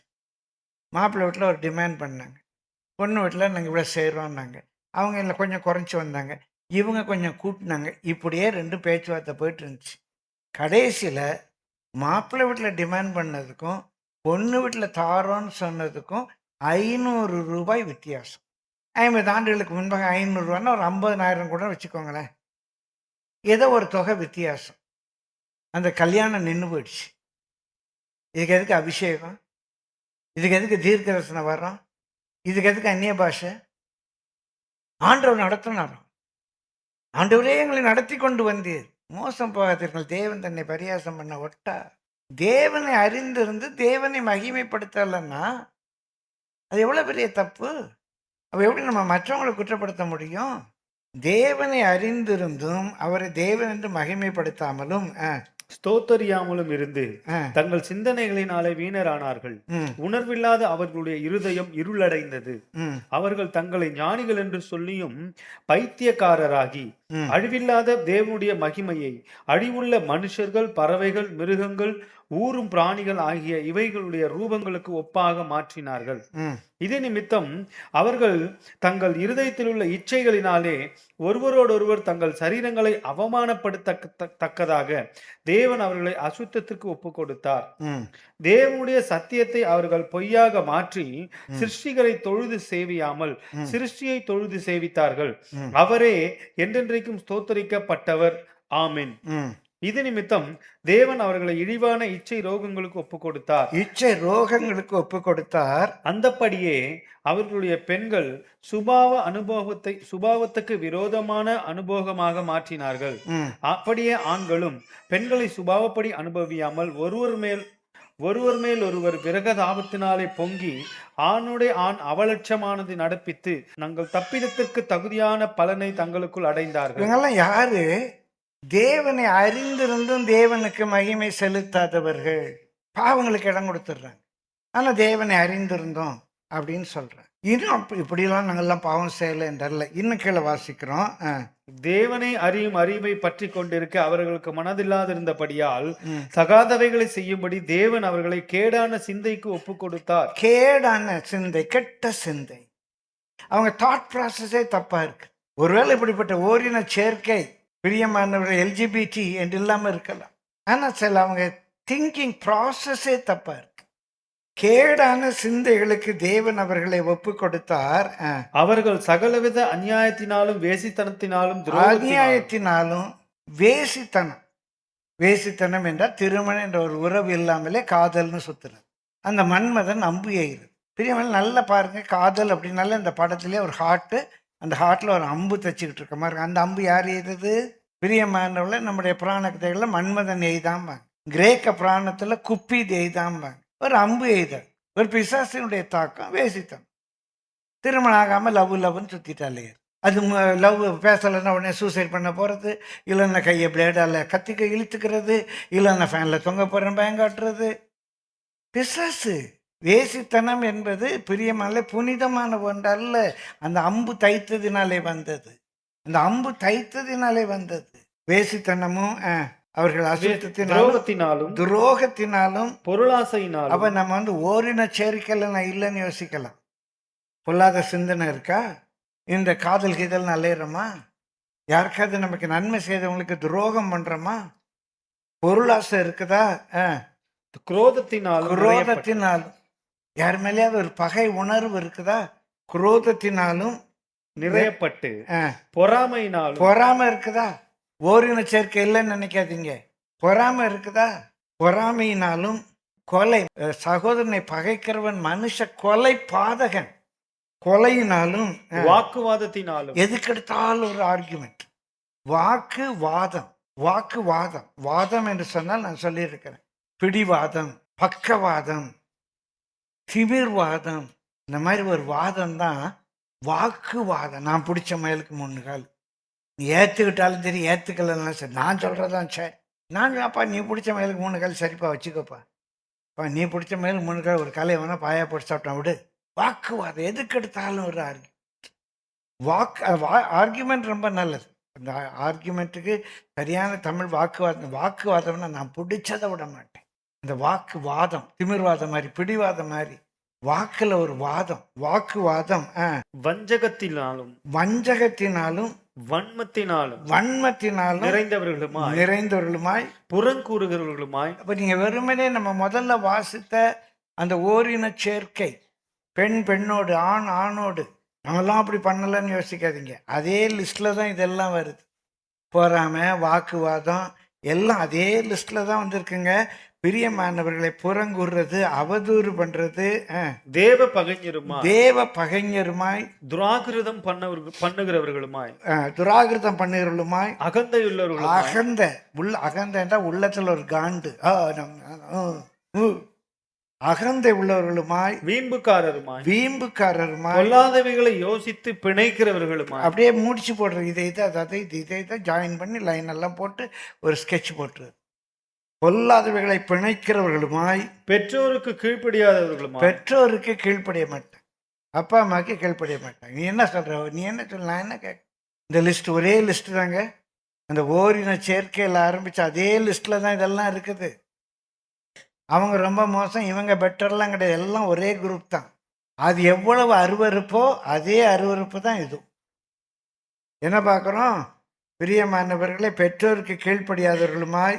மாப்பிள்ளை வீட்டில் ஒரு டிமாண்ட் பண்ணாங்க. பொண்ணு வீட்டில் நாங்கள் இவ்வளோ செய்கிறோம்னாங்க. அவங்க இல்லை கொஞ்சம் குறைச்சி வந்தாங்க, இவங்க கொஞ்சம் கூட்டினாங்க. இப்படியே 2 பேச்சுவார்த்தை போயிட்டு இருந்துச்சு. கடைசியில் மாப்பிள்ளை வீட்டில் டிமாண்ட் பண்ணதுக்கும் பொண்ணு வீட்டில் தாரோன்னு சொன்னதுக்கும் 500 ரூபாய் வித்தியாசம். 50 ஆண்டுகளுக்கு முன்பாக 500 ரூபான்னா ஒரு 50,000 கூட வச்சுக்கோங்களேன். ஏதோ ஒரு தொகை வித்தியாசம். அந்த கல்யாணம் நின்று போயிடுச்சு. இதுக்கு எதுக்கு அபிஷேகம்? இதுக்கு எதுக்கு தீர்க்க தரிசனம் வரோம்? இதுக்கு எதுக்கு அந்நிய பாஷை? ஆண்டவர் நடத்தினாராம். ஆண்டவரே எங்களை நடத்தி கொண்டு வந்தீர், மோசம் போகாதீர்கள், தேவன் தன்னை பரியாசம் பண்ண ஒட்டா. தேவனை அறிந்திருந்து தேவனை மகிமைப்படுத்தலைன்னா அது எவ்வளோ பெரிய தப்பு. அப்போ எப்படி நம்ம மற்றவங்களை குற்றப்படுத்த முடியும்? தேவனை அறிந்திருந்தும் அவரை தேவன் என்று மகிமைப்படுத்தாமலும் ஸ்தோத்தரியாமலும் இருந்து ஆ, தங்கள் சிந்தனைகளினாலே வீணரானார்கள். ம், உணர்வில்லாத அவர்களுடைய இருதயம் இருளடைந்தது. ம், அவர்கள் தங்களை ஞானிகள் என்று சொல்லியும் பைத்தியக்காரராகி ம், அழிவில்லாத தேவனுடைய மகிமையை அழிவுள்ள மனுஷர்கள், பறவைகள், மிருகங்கள், ஊரும் பிராணிகள் ஆகிய இவைகளுடைய ரூபங்களுக்கு ஒப்பாக மாற்றினார்கள். ம். இது நிமித்தம் அவர்கள் தங்கள் இருதயத்தில் உள்ள இச்சைகளினாலே ஒருவரோடொருவர் தங்கள் சரீரங்களை அவமானப்படுத்தத்தக்கதாக தேவன் அவர்களை அசுத்தத்திற்கு ஒப்பு கொடுத்தார். ம், தேவனுடைய சத்தியத்தை அவர்கள் பொய்யாக மாற்றி சிருஷ்டிகளை தொழுது சேவியாமல் சிருஷ்டியை தொழுது சேவித்தார்கள். ம். அவரே என்றென்றைக்கும் ஸ்தோத்தரிக்கப்பட்டவர். ஆமென். ம். இது நிமித்தம் தேவன் அவர்களை இழிவான இச்சை ரோகங்களுக்கு ஒப்பு கொடுத்தார். இச்சை ரோகங்களுக்கு ஒப்பு கொடுத்தார். அந்தப்படியே அவர்களுடைய பெண்கள் சுபாவத்துக்கு விரோதமான அனுபவமாக மாற்றினார்கள். ம், அப்படியே ஆண்களும் பெண்களை சுபாவப்படி அனுபவியாமல் ஒருவர் மேல் ஒருவர் விரகதாபத்தினாலே பொங்கி ஆணுடைய ஆண் அவலட்சமானது நடப்பித்து தங்கள் தப்பிதத்திற்கு தகுதியான பலனை தங்களுக்குள் அடைந்தார்கள். இவங்கெல்லாம் யாரு? தேவனை அறிந்திருந்தும் தேவனுக்கு மகிமை செலுத்தாதவர்கள். பாவங்களுக்கு இடம் கொடுத்துடுறாங்க. ஆனா தேவனை அறிந்திருந்தோம் அப்படின்னு சொல்றாங்க. இன்னும் இப்படிலாம் நாங்கெல்லாம் பாவம் செய்யல என்றல்ல. இன்னும் கீழே வாசிக்கிறோம். தேவனை அறியும் அறிவை பற்றி கொண்டிருக்க அவர்களுக்கு மனதில்லாதிருந்தபடியால் ம். தகாதவைகளை செய்யும்படி தேவன் அவர்களை கேடான சிந்தைக்கு ஒப்பு கொடுத்தார். கேடான சிந்தை, கெட்ட சிந்தை. அவங்க தாட் ப்ராசஸே தப்பா இருக்கு. ஒருவேளை இப்படிப்பட்ட ஓரின சேர்க்கை பிரியமானவர்கள் LGBT என்று இல்லாமல் இருக்கலாம். ஆனா சில அவங்க திங்கிங் ப்ராசஸே தப்பா இருக்கு. கேடான சிந்தைகளுக்கு தேவன் அவர்களை ஒப்பு கொடுத்தார். அவர்கள் சகலவித அநியாயத்தினாலும் வேசித்தனத்தினாலும் அநியாயத்தினாலும் வேசித்தனம். வேசித்தனம் என்றால் திருமணம் என்ற ஒரு உறவு இல்லாமலே காதல்னு சுத்துறது. அந்த மன்மதன் அம்பு எய்கிறது. பிரியமான நல்லா பாருங்க, காதல் அப்படின்னால இந்த படத்திலே ஒரு ஹார்ட்டு, அந்த ஹார்ட்ல ஒரு அம்பு தச்சுக்கிட்டு இருக்க மாதிரி. அந்த அம்பு யார் எய்தது? பிரியமானவள நம்முடைய புராண கதைகளில் மன்மதன் எய்தாம்பாங்க. கிரேக்க புராணத்துல குப்பீது எய்தாம்பாங்க. ஒரு அம்பு எய்த ஒரு பிசாசினுடைய தாக்கம் வேசித்தனம். திருமணம் ஆகாம லவ்னு சுத்திட்டாலே அது லவ் பேசலைன்னா உடனே சூசைட் பண்ண போறது, இல்லைன்னா கையை பிளேடால கத்திக்க இழுத்துக்கிறது, இல்லைன்னா ஃபேன்ல தொங்க போறேன் பயங்காட்டுறது. பிசாசு. வேசித்தனம் என்பது பிரியமான புனிதமான ஒன்றல்ல. அந்த அம்பு தைத்ததினாலே வந்தது. அந்த அம்பு தைத்ததினாலே வந்தது வேசித்தனமும். அவர்கள் அசுத்தத்தினாலும் துரோகத்தினாலும் பொருளாசையினாலும். அப்ப நம்ம ஓரின சேர்க்கையில நான் இல்லைன்னு யோசிக்கலாம். பொல்லாத சிந்தனை இருக்கா? இந்த காதல் கீதல் அலையிறோமா? யாருக்காவது நமக்கு நன்மை செய்தவங்களுக்கு துரோகம் பண்றோமா? பொருளாசை இருக்குதா? குரோதத்தினாலும் யார் மேலேயாவது ஒரு பகை உணர்வு இருக்குதா? குரோதத்தினாலும் நிறையப்பட்டு பொறாமை இருக்குதா? ஓரின சேர்க்கை இல்லைன்னு நினைக்காதீங்க. பொறாமை இருக்குதா? பொறாமையினாலும் கொலை. சகோதரனை பகைக்கிறவன் மனுஷ கொலை பாதகன். கொலையினாலும் வாக்குவாதத்தினாலும். எதுக்கெடுத்தாலும் ஒரு ஆர்குமெண்ட். வாக்குவாதம். வாக்குவாதம். வாதம் என்று சொன்னால் நான் சொல்லியிருக்கிறேன். பிடிவாதம், பக்கவாதம், திமிர்வாதம். இந்த மாதிரி ஒரு வாதம் தான் வாக்குவாதம். நான் பிடிச்ச மயிலுக்கு 3 கால். நீ ஏற்றுக்கிட்டாலும் சரி, ஏற்றுக்கலனாலும் சரி, நான் சொல்கிறதான் சரி. நான் அப்பா நீ பிடிச்ச மயிலுக்கு 3 கால் சரிப்பா, வச்சுக்கோப்பா. அப்பா நீ பிடிச்ச மயிலுக்கு 3 கால், ஒரு காலையை வேணால் பாயா போட்டு சாப்பிட்டா விடு. வாக்குவாதம். எதுக்கெடுத்தாலும் ஒரு ஆர்கியூமெண்ட் ரொம்ப நல்லது. அந்த ஆர்கியூமெண்ட்டுக்கு சரியான தமிழ் வாக்குவாதம். வாக்குவாதம்னா நான் பிடிச்சதை விட மாட்டேன். இந்த வாக்குவாதம் திமிர்வாதம் மாதிரி, பிடிவாதம் மாதிரி, வாக்குல ஒரு வாதம். வாக்குவாதம். வஞ்சகத்தினாலும் வஞ்சகத்தினாலும் வன்மத்தினாலும் நிறைந்தவர்களுமாய் புறங்கூறுகிறவர்களுமாய். அப்ப நீங்க வெறுமனே நம்ம முதல்ல வாசித்த அந்த ஓரின சேர்க்கை, பெண் பெண்ணோடு, ஆண் ஆணோடு, நம்மெல்லாம் அப்படி பண்ணலன்னு யோசிக்காதீங்க. அதே லிஸ்ட்ல தான் இதெல்லாம் வருது. பொறாமை, வாக்குவாதம் எல்லாம் அதே லிஸ்ட்ல தான் வந்திருக்குங்க. பிரியமானவர்களை புறங்கூறுறது, அவதூறு பண்றது, தேவ பகைஞருமாய், துராகிருதம் பண்ணுகிறவர்களுமாய், துராகிருதம் பண்ணுகிறவர்களுமாய், அகந்தை உள்ளத்துல ஒரு காண்டு, அகந்தை உள்ளவர்களுமாய், வீம்புக்காரருமாய், பொல்லாதவைகளை யோசித்து பிணைக்கிறவர்களுமாய். அப்படியே முடிச்சு போடுறது. இதை ஜாயின் பண்ணி லைன் எல்லாம் போட்டு ஒரு ஸ்கெட்ச் போட்டுரு. பொல்லாதவைகளை பிணைக்கிறவர்களுமாய், பெற்றோருக்கு கீழ்ப்படிய மாட்டேன், அப்பா அம்மாவுக்கு கீழ்ப்படிய மாட்டேன். நீ என்ன சொல்ற, நீ என்ன சொல்ல, நான் என்ன கேட்க. இந்த லிஸ்ட் ஒரே லிஸ்ட் தாங்க. அந்த ஓரின சேர்க்கையில் ஆரம்பிச்ச அதே லிஸ்ட்ல தான் இதெல்லாம் இருக்குது. அவங்க ரொம்ப மோசம், இவங்க பெட்டர்லாம் கிடையாது. எல்லாம் ஒரே குரூப் தான். அது எவ்வளவு அருவருப்போ அதே அருவருப்பு தான் இது. என்ன பார்க்குறோம்? பிரியமானவர்களை பெற்றோருக்கு கீழ்ப்படியாதவர்களுமாய்,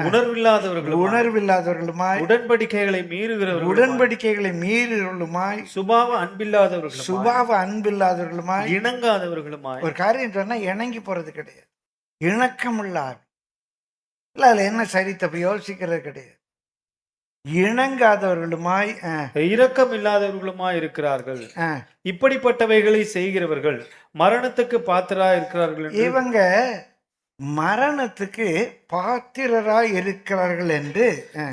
உணர்வில்லாதவர்களுமாய், உடன்படிக்கைகளை மீறுகிறவர்களுமாய், சுபாவ அன்பில்லாதவர்களுமாய், இணங்காதவர்களுமாய். ஒரு காரியம் சொன்னா இணங்கி போறது கிடையாது. இணக்கம் இல்லாத இல்லை, அதுல என்ன சரி தப்பு யோசிக்கிறது கிடையாது. இணங்காதவர்களுமாய், இரக்கம் இல்லாதவர்களுமாய் இருக்கிறார்கள். இப்படிப்பட்டவைகளை செய்கிறவர்கள் மரணத்துக்கு பாத்திரா இருக்கிறார்கள். இவங்க மரணத்துக்கு பாத்திரராய் இருக்கிறார்கள் என்று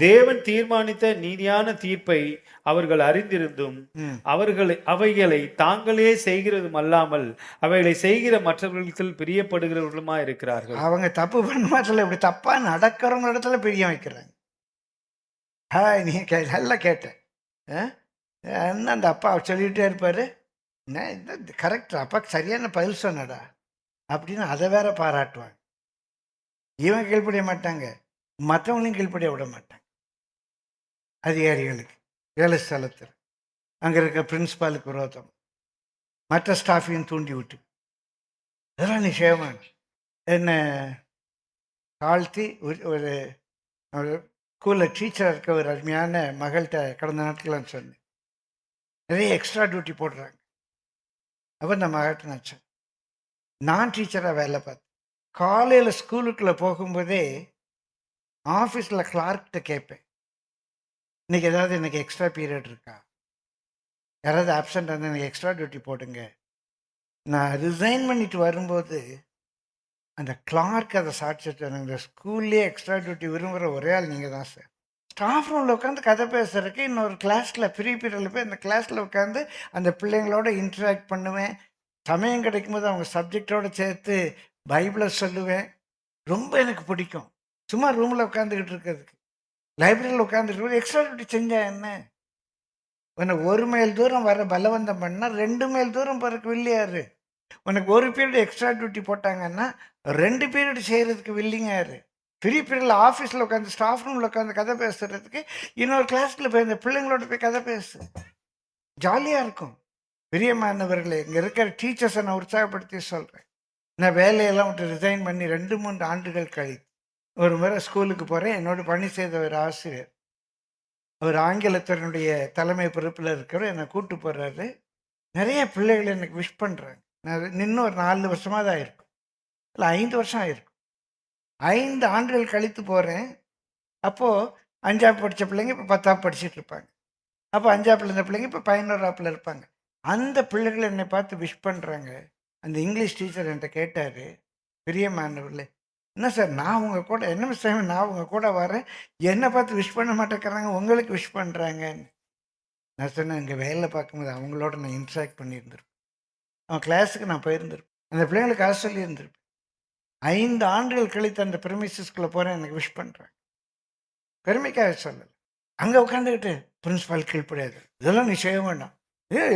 தேவன் தீர்மானித்த நீதியான தீர்ப்பை அவர்கள் அறிந்திருந்தும் அவைகளை தாங்களே செய்கிறதும் அல்லாமல் அவைகளை செய்கிற மற்றவர்களிடத்தில் பிரியப்படுகிறவர்களுமா இருக்கிறார்கள். அவங்க தப்பு பண்ண இப்படி தப்பா நடக்கிறவங்க இடத்துல பிரியம் வைக்கிறாங்க. நீ நல்லா கேட்டேன். என்ன அந்த அப்பா சொல்லிகிட்டே இருப்பாரு, கரெக்ட் அப்பா சரியான பதில் சொன்னடா அப்படின்னு அதை வேற பாராட்டுவாங்க. இவன் கீழ்ப்படிய மாட்டாங்க, மற்றவங்களையும் கீழ்ப்படிய விட மாட்டாங்க. அதிகாரிகளுக்கு, வேலை ஸ்தலத்தில் அங்கே இருக்க பிரின்சிபாலுக்கு விரோதம், மற்ற ஸ்டாஃபையும் தூண்டி விட்டு, இதெல்லாம் நீ சேவன் என்ன தாழ்த்தி ஒரு ஸ்கூலில் டீச்சராக இருக்க ஒரு அருமையான மகள்கிட்ட கடந்த நாட்கள்லாம் சொன்னேன். நிறைய எக்ஸ்ட்ரா டியூட்டி போடுறாங்க. அப்போ இந்த மகள்கிட்ட நினச்சேன், நான் டீச்சராக வேலை பார்த்தேன். காலையில் ஸ்கூலுக்குள்ளே போகும்போதே ஆஃபீஸில் கிளார்க்கிட்ட கேட்பேன், இன்றைக்கி ஏதாவது எனக்கு எக்ஸ்ட்ரா பீரியட் இருக்கா, யாராவது ஆப்சண்ட் வந்து எனக்கு எக்ஸ்ட்ரா டியூட்டி போடுங்க. நான் ரிசைன் பண்ணிட்டு வரும்போது அந்த கிளார்க் அதை சாட்சிட்டு, இந்த ஸ்கூல்லேயே எக்ஸ்ட்ரா டியூட்டி விரும்புகிற ஒரே ஆள் நீங்கள் தான் சார். ஸ்டாஃப் ரூமில் உட்காந்து கதை பேசுறதுக்கு இன்னொரு கிளாஸில் ஃப்ரீ பீரியடில் போய் அந்த கிளாஸில் உட்காந்து அந்த பிள்ளைங்களோட இன்ட்ராக்ட் பண்ணுவேன். சமயம் கிடைக்கும்போது அவங்க சப்ஜெக்டோடு சேர்த்து பைபிளை சொல்லுவேன். ரொம்ப எனக்கு பிடிக்கும். சும்மா ரூமில் உட்காந்துக்கிட்டு இருக்கிறதுக்கு, லைப்ரரியில் உட்காந்துட்டு எக்ஸ்ட்ரா டியூட்டி செஞ்சால் என்ன? உனக்கு 1 மைல் தூரம் வர பலவந்தம் பண்ணால் 2 மைல் தூரம் போகிறதுக்கு வில்லியாரு. உனக்கு 1 பீரியட் எக்ஸ்ட்ரா டியூட்டி போட்டாங்கன்னா 2 பீரியட் செய்கிறதுக்கு வில்லிங்க யாரு? ஃப்ரீ பீரியடில் ஆஃபீஸில் உட்காந்து ஸ்டாஃப் ரூமில் உட்காந்து கதை பேசுகிறதுக்கு இன்னொரு கிளாஸில் போய் இந்த பிள்ளைங்களோட போய் கதை பேசு, ஜாலியாக இருக்கும். பிரியமானவர்களே, இங்கே இருக்கிற டீச்சர்ஸை நான் உற்சாகப்படுத்தி சொல்கிறேன். நான் வேலையெல்லாம் விட்டு ரிசைன் பண்ணி 2-3 ஆண்டுகள் கழித்து ஒரு முறை ஸ்கூலுக்கு போகிறேன். என்னோட பணி செய்த ஒரு ஆசிரியர், அவர் ஆங்கிலத்தினுடைய தலைமை பொறுப்பில் இருக்கிறவர், என்னை கூப்பிட்டு போகிறாரு. நிறைய பிள்ளைகள் எனக்கு விஷ் பண்ணுறாங்க. நான் இன்னும் ஒரு 4 வருஷமாக தான் இருக்கும், இல்லை 5 வருஷம் ஆகிருக்கும். 5 ஆண்டுகள் கழித்து போகிறேன். அப்போது 5ஆம் படித்த பிள்ளைங்க இப்போ 10ஆம் படிச்சுட்டு இருப்பாங்க. அப்போ 5ஆம் இருந்த பிள்ளைங்க இப்போ 11ஆம் இருப்பாங்க. அந்த பிள்ளைகள் என்னை பார்த்து விஷ் பண்ணுறாங்க. அந்த இங்கிலீஷ் டீச்சர் என்கிட்ட கேட்டார், பிரியமானவர்களே, என்ன சார் நான் உங்கள் கூட என்ன மிஸ் டைம் நான் உங்கள் கூட வரேன், என்னை பார்த்து விஷ் பண்ண மாட்டேங்கிறாங்க, உங்களுக்கு விஷ் பண்ணுறாங்கன்னு. நான் சொன்னேன், இங்கே வேலை பார்க்கும்போது அவங்களோட நான் இன்ட்ராக்ட் பண்ணியிருந்திருப்பேன், அவன் கிளாஸுக்கு நான் போயிருந்திருப்பேன், அந்த பிள்ளைங்களுக்கு காசு சொல்லியிருந்திருப்பேன். 5 ஆண்டுகள் கழித்து அந்த பிரமிசஸ்குள்ளே போகிறேன், எனக்கு விஷ் பண்ணுறாங்க. பெருமைக்காக சொல்லலை. அங்கே உட்காந்துக்கிட்டு பிரின்ஸ்பால் கீழ்ப்படியாது, இதெல்லாம் நீ செய்ய வேண்டாம்,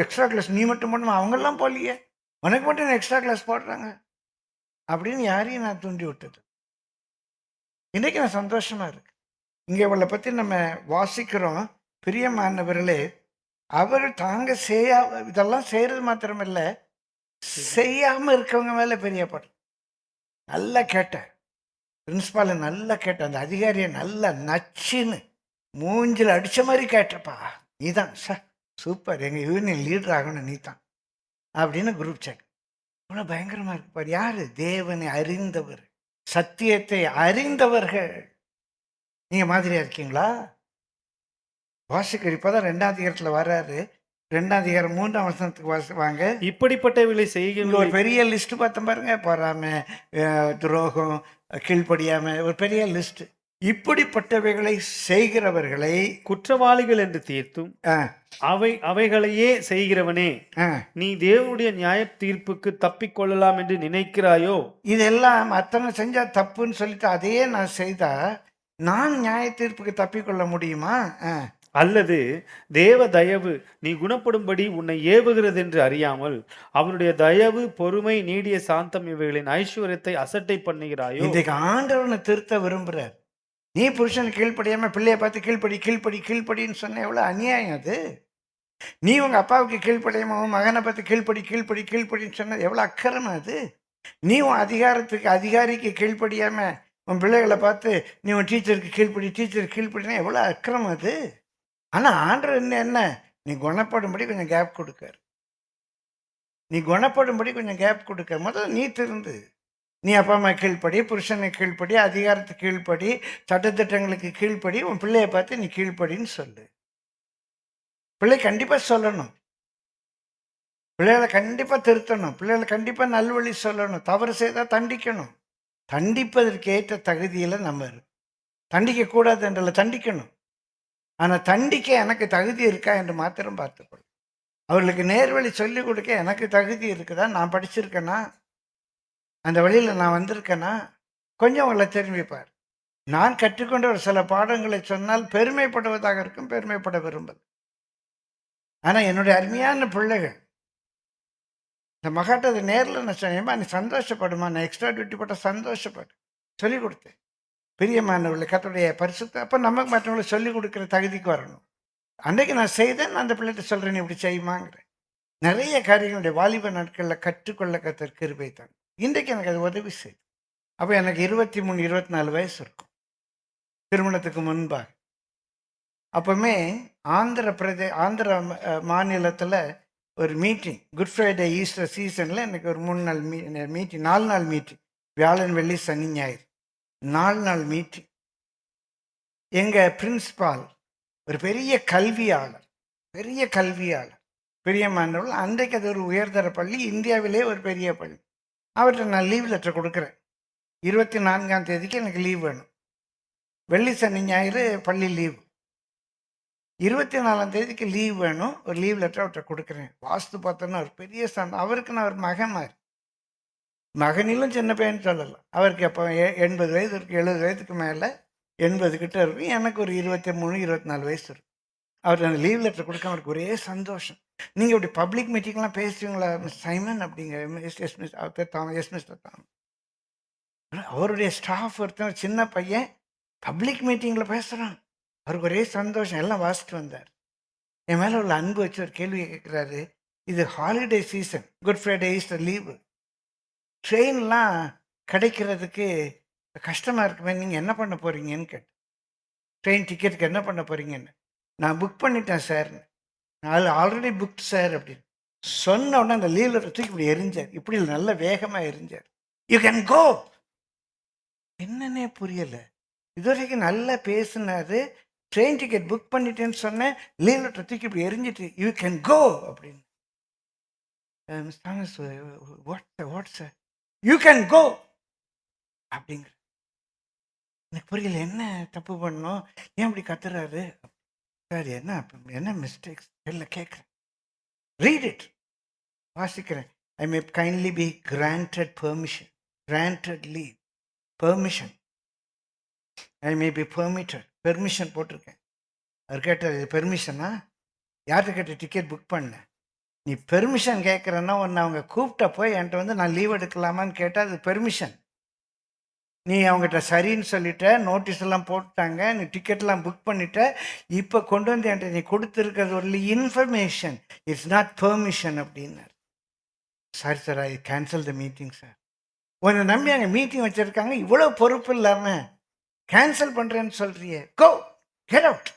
எக்ஸ்ட்ரா கிளாஸ் நீ மட்டும் பண்ணுமா, அவங்கெல்லாம் போகலையே, உனக்கு மட்டும் எக்ஸ்ட்ரா கிளாஸ் போடுறாங்க அப்படின்னு யாரையும் நான் தூண்டி விட்டது. இன்றைக்கி நான் சந்தோஷமாக இருக்கு. இங்கே இவளை பற்றி நம்ம வாசிக்கிறோம். பிரியமானவர்களே, அவர் தாங்க இதெல்லாம் செய்கிறது மாத்திரமில்லை, செய்யாமல் இருக்கவங்க மேலே பெரிய படம். நல்லா கேட்டேன், பிரின்ஸ்பாலை நல்லா கேட்டேன், அந்த அதிகாரியை நல்லா நச்சுன்னு மூஞ்சில் அடித்த மாதிரி கேட்டப்பா, நீ தான் சார் சூப்பர், எங்கள் யூனியன் லீடர் ஆகணும் நீ தான் அப்படின்னு குரூப் செக். அவ்வளோ பயங்கரமாக இருக்குப்பார். யார்? தேவனை அறிந்தவர், சத்தியத்தை அறிந்தவர்கள். நீங்கள் மாதிரியா இருக்கீங்களா? வாசிக்கிற இப்போ தான் 2ஆம் அதிகாரத்தில் வர்றாரு. 2ஆம் அதிகாரம் 3ஆம் வசனத்துக்கு வாங்க. இப்படிப்பட்டவைகளை இங்க செய்கிற ஒரு பெரிய லிஸ்ட் பார்த்தோம் பாருங்க. பொறாமை, துரோகம், கீழ்ப்படியாமை, ஒரு பெரிய லிஸ்ட். இப்படிப்பட்டவைகளை செய்கிறவர்களை குற்றவாளிகள் என்று தீர்த்தும் ஆ, அவைகளையே செய்கிறவனே, ஆ, நீ தேவனுடைய நியாய தீர்ப்புக்கு தப்பிக்கொள்ளலாம் என்று நினைக்கிறாயோ? இதெல்லாம் மற்றவங்க செஞ்சா தப்புன்னு சொல்லிட்டு அதையே நான் செய்தா நான் நியாய தீர்ப்புக்கு தப்பிக்கொள்ள முடியுமா? அல்லது தேவ தயவு நீ குணப்படும்படி உன்னை ஏவுகிறது என்று அறியாமல் அவருடைய தயவு, பொறுமை, நீடிய சாந்தம் இவைகளின் ஐஸ்வர்யத்தை அசட்டை பண்ணுகிறாயோ? இன்றைக்கு ஆண்டவனை திருத்த விரும்புறார். நீ புருஷன் கீழ்ப்படியாம பிள்ளைய பார்த்து கீழ்ப்படி கீழ்ப்படி கீழ்ப்படின்னு சொன்ன எவ்வளோ அநியாயம் அது. நீ உங்க அப்பாவுக்கு கீழ்ப்படியாம உன் மகனை பார்த்து கீழ்ப்படி கீழ்ப்படி கீழ்ப்படின்னு சொன்னது எவ்வளோ அக்கறமை அது. நீ உன் அதிகாரிக்கு கீழ்ப்படியாம உன் பிள்ளைகளை பார்த்து நீ உன் டீச்சருக்கு கீழ்ப்படி கீழ்ப்படினா எவ்வளோ அக்கிரமம் அது. ஆனால் ஆண்டவர் என்ன, நீ குணப்படும்படி கொஞ்சம் கேப் கொடுக்கார். நீ குணப்படும்படி கொஞ்சம் கேப் கொடுக்க. முதல்ல நீ திருந்து, நீ அப்பா அம்மா கீழ்ப்படி, புருஷனை கீழ்ப்படி, அதிகாரத்துக்கு கீழ்ப்படி, சட்டத்திட்டங்களுக்கு கீழ்ப்படி, உன் பிள்ளைய பார்த்து நீ கீழ்ப்படின்னு சொல்லு. பிள்ளை கண்டிப்பாக சொல்லணும், பிள்ளைகளை கண்டிப்பாக திருத்தணும், பிள்ளைகளை கண்டிப்பாக நல்வழி சொல்லணும், தவறு செய்தால் தண்டிக்கணும். தண்டிப்பதற்கு ஏற்ற தகுதியில் நம்ம தண்டிக்கக்கூடாது என்றல, தண்டிக்கணும். ஆனால் தண்டிக்க எனக்கு தகுதி இருக்கா என்று மாத்திரம் பார்த்துக்கொள்ளும். அவர்களுக்கு நேர்வழி சொல்லிக் கொடுக்க எனக்கு தகுதி இருக்குதா, நான் படிச்சிருக்கேனா, அந்த வழியில் நான் வந்திருக்கேனா, கொஞ்சம் அவங்களை திரும்பிப்பார். நான் கற்றுக்கொண்ட ஒரு சில பாடங்களை சொன்னால் பெருமைப்படுவதாக இருக்கும், பெருமைப்பட விரும்புது. ஆனால் என்னுடைய அருமையான பிள்ளைகள் இந்த மகாட்டதை நேரில் நான் சொன்னேன்மா, நீ சந்தோஷப்படுமா, நான் எக்ஸ்ட்ரா டியூட்டி போட்டால் சந்தோஷப்படு சொல்லிக் கொடுத்தேன். பிரியமானவர்களை கர்த்தருடைய பரிசுத்த அப்போ நமக்கு மற்றவங்களுக்கு சொல்லிக் கொடுக்குற தகுதிக்கு வரணும். அன்றைக்கு நான் செய்தேன், அந்த பிள்ளைகிட்ட சொல்கிறேன் நீ இப்படி செய்யுமாங்கிறேன். நிறைய காரியங்களுடைய வாலிப நாட்களில் கற்றுக்கொள்ள கர்த்தர் கிருபை தான். இன்றைக்கு எனக்கு அது உதவி செய்யுது. அப்போ எனக்கு 23, 24 வயசு இருக்கும் திருமணத்துக்கு முன்பாக. அப்போவுமே ஆந்திர மாநிலத்தில் ஒரு மீட்டிங், குட் ஃப்ரைடே ஈஸ்டர் சீசனில் எனக்கு ஒரு 3 நாள் மீட்டிங், 4 நாள் மீட்டிங், வியாழன் வெள்ளி சனி ஞாயிறு 4 நாள் மீட்டிங். எங்கள் பிரின்ஸ்பால் ஒரு பெரிய கல்வியாளர், பிரியமானவர்கள். அன்றைக்கு அது ஒரு உயர்தர பள்ளி, இந்தியாவிலே ஒரு பெரிய பள்ளி. அவர்கிட்ட நான் லீவ் லெட்டர் கொடுக்குறேன். 24ஆம் தேதிக்கு எனக்கு லீவ் வேணும். வெள்ளி சனி ஞாயிறு பள்ளி லீவு. 24ஆம் தேதிக்கு லீவ் வேணும், ஒரு லீவ் லெட்டர் அவர்கிட்ட கொடுக்குறேன். வாஸ்து பார்த்தோன்னா ஒரு பெரிய அவருக்கு நான் ஒரு மகன் மாதிரி, மகனிலும் சின்ன பையன் சொல்லலாம். அவருக்கு அப்போ 80 வயது இருக்குது, 70 வயதுக்கு மேலே 80 கிட்ட இருக்கும். எனக்கு ஒரு 23, 24 வயசு இருக்கும். அவர் அந்த லீவ் லெட்டர் கொடுக்க அவருக்கு ஒரே சந்தோஷம். நீங்கள் இப்படி பப்ளிக் மீட்டிங்லாம் பேசுவீங்களா மிஸ் சைமன் அப்படிங்க? எஸ் மிஸ் அவர் பேர் தாமஸ், எஸ் மிஸ்டர் தாமஸ். அவருடைய ஸ்டாஃப் ஒருத்தர் சின்ன பையன் பப்ளிக் மீட்டிங்கில் பேசுகிறான். அவருக்கு ஒரே சந்தோஷம். எல்லாம் வாசிட்டு வந்தார். என் மேலே உள்ள அன்பு வச்சு ஒரு கேள்வி கேட்குறாரு. இது holiday season, good Friday Easter leave, ட்ரெயின்லாம் கிடைக்கிறதுக்கு கஷ்டமாக இருக்குமே, நீங்கள் என்ன பண்ண போகிறீங்கன்னு கேட்டேன். ட்ரெயின் டிக்கெட்டுக்கு என்ன பண்ண போகிறீங்கன்னு. நான் புக் பண்ணிட்டேன் சார், நான் ஆல்ரெடி புக் சார் அப்படின்னு சொன்ன உடனே அந்த லீவ் லெட்டர் தூக்கி இப்படி எரிஞ்சார். இப்படி நல்ல வேகமாக எரிஞ்சார். யூ கேன் கோ. என்னன்னே புரியலை. இது வரைக்கும் நல்லா பேசினாரு. ட்ரெயின் டிக்கெட் புக் பண்ணிட்டேன்னு சொன்னேன், லீவ் லெட்டர் தூக்கி இப்படி எரிஞ்சிட்டு யூ கேன் கோ அப்படின்னு. Miss Thomas what's you can go அப்படிங்கிற. எனக்கு புரியல, என்ன தப்பு பண்ணோம், ஏன் இப்படி கத்துறாரு சார், என்ன மிஸ்டேக்ஸ் இல்லை கேட்குறேன். ரீட் இட், வாசிக்கிறேன். I may kindly be granted permission, granted leave, permission. I may be permitted, permission போட்டிருக்கேன். அவர் கேட்டார், இது பெர்மிஷனா? யார்கிட்ட கேட்ட டிக்கெட் புக் பண்ண? நீ பெர்மிஷன் கேட்குறன்னா ஒன்று அவங்க கூப்பிட்ட போய் என்கிட்ட வந்து நான் லீவ் எடுக்கலாமான்னு கேட்டால் அது பெர்மிஷன். நீ அவங்ககிட்ட சரின்னு சொல்லிட்ட, நோட்டீஸ் எல்லாம் போட்டாங்க, நீ டிக்கெட்லாம் புக் பண்ணிட்ட, இப்போ கொண்டு வந்து என்கிட்ட நீ கொடுத்துருக்கிறது ஒரு இன்ஃபர்மேஷன், இட்ஸ் நாட் பெர்மிஷன் அப்படின்னார். Sorry sir, I cancel the meeting sir. உன்னை நம்பி அங்கே மீட்டிங் வச்சுருக்காங்க, இவ்வளோ பொறுப்பு இல்லாமல் கேன்சல் பண்ணுறேன்னு சொல்கிறியே, கோ கெட் அவுட்.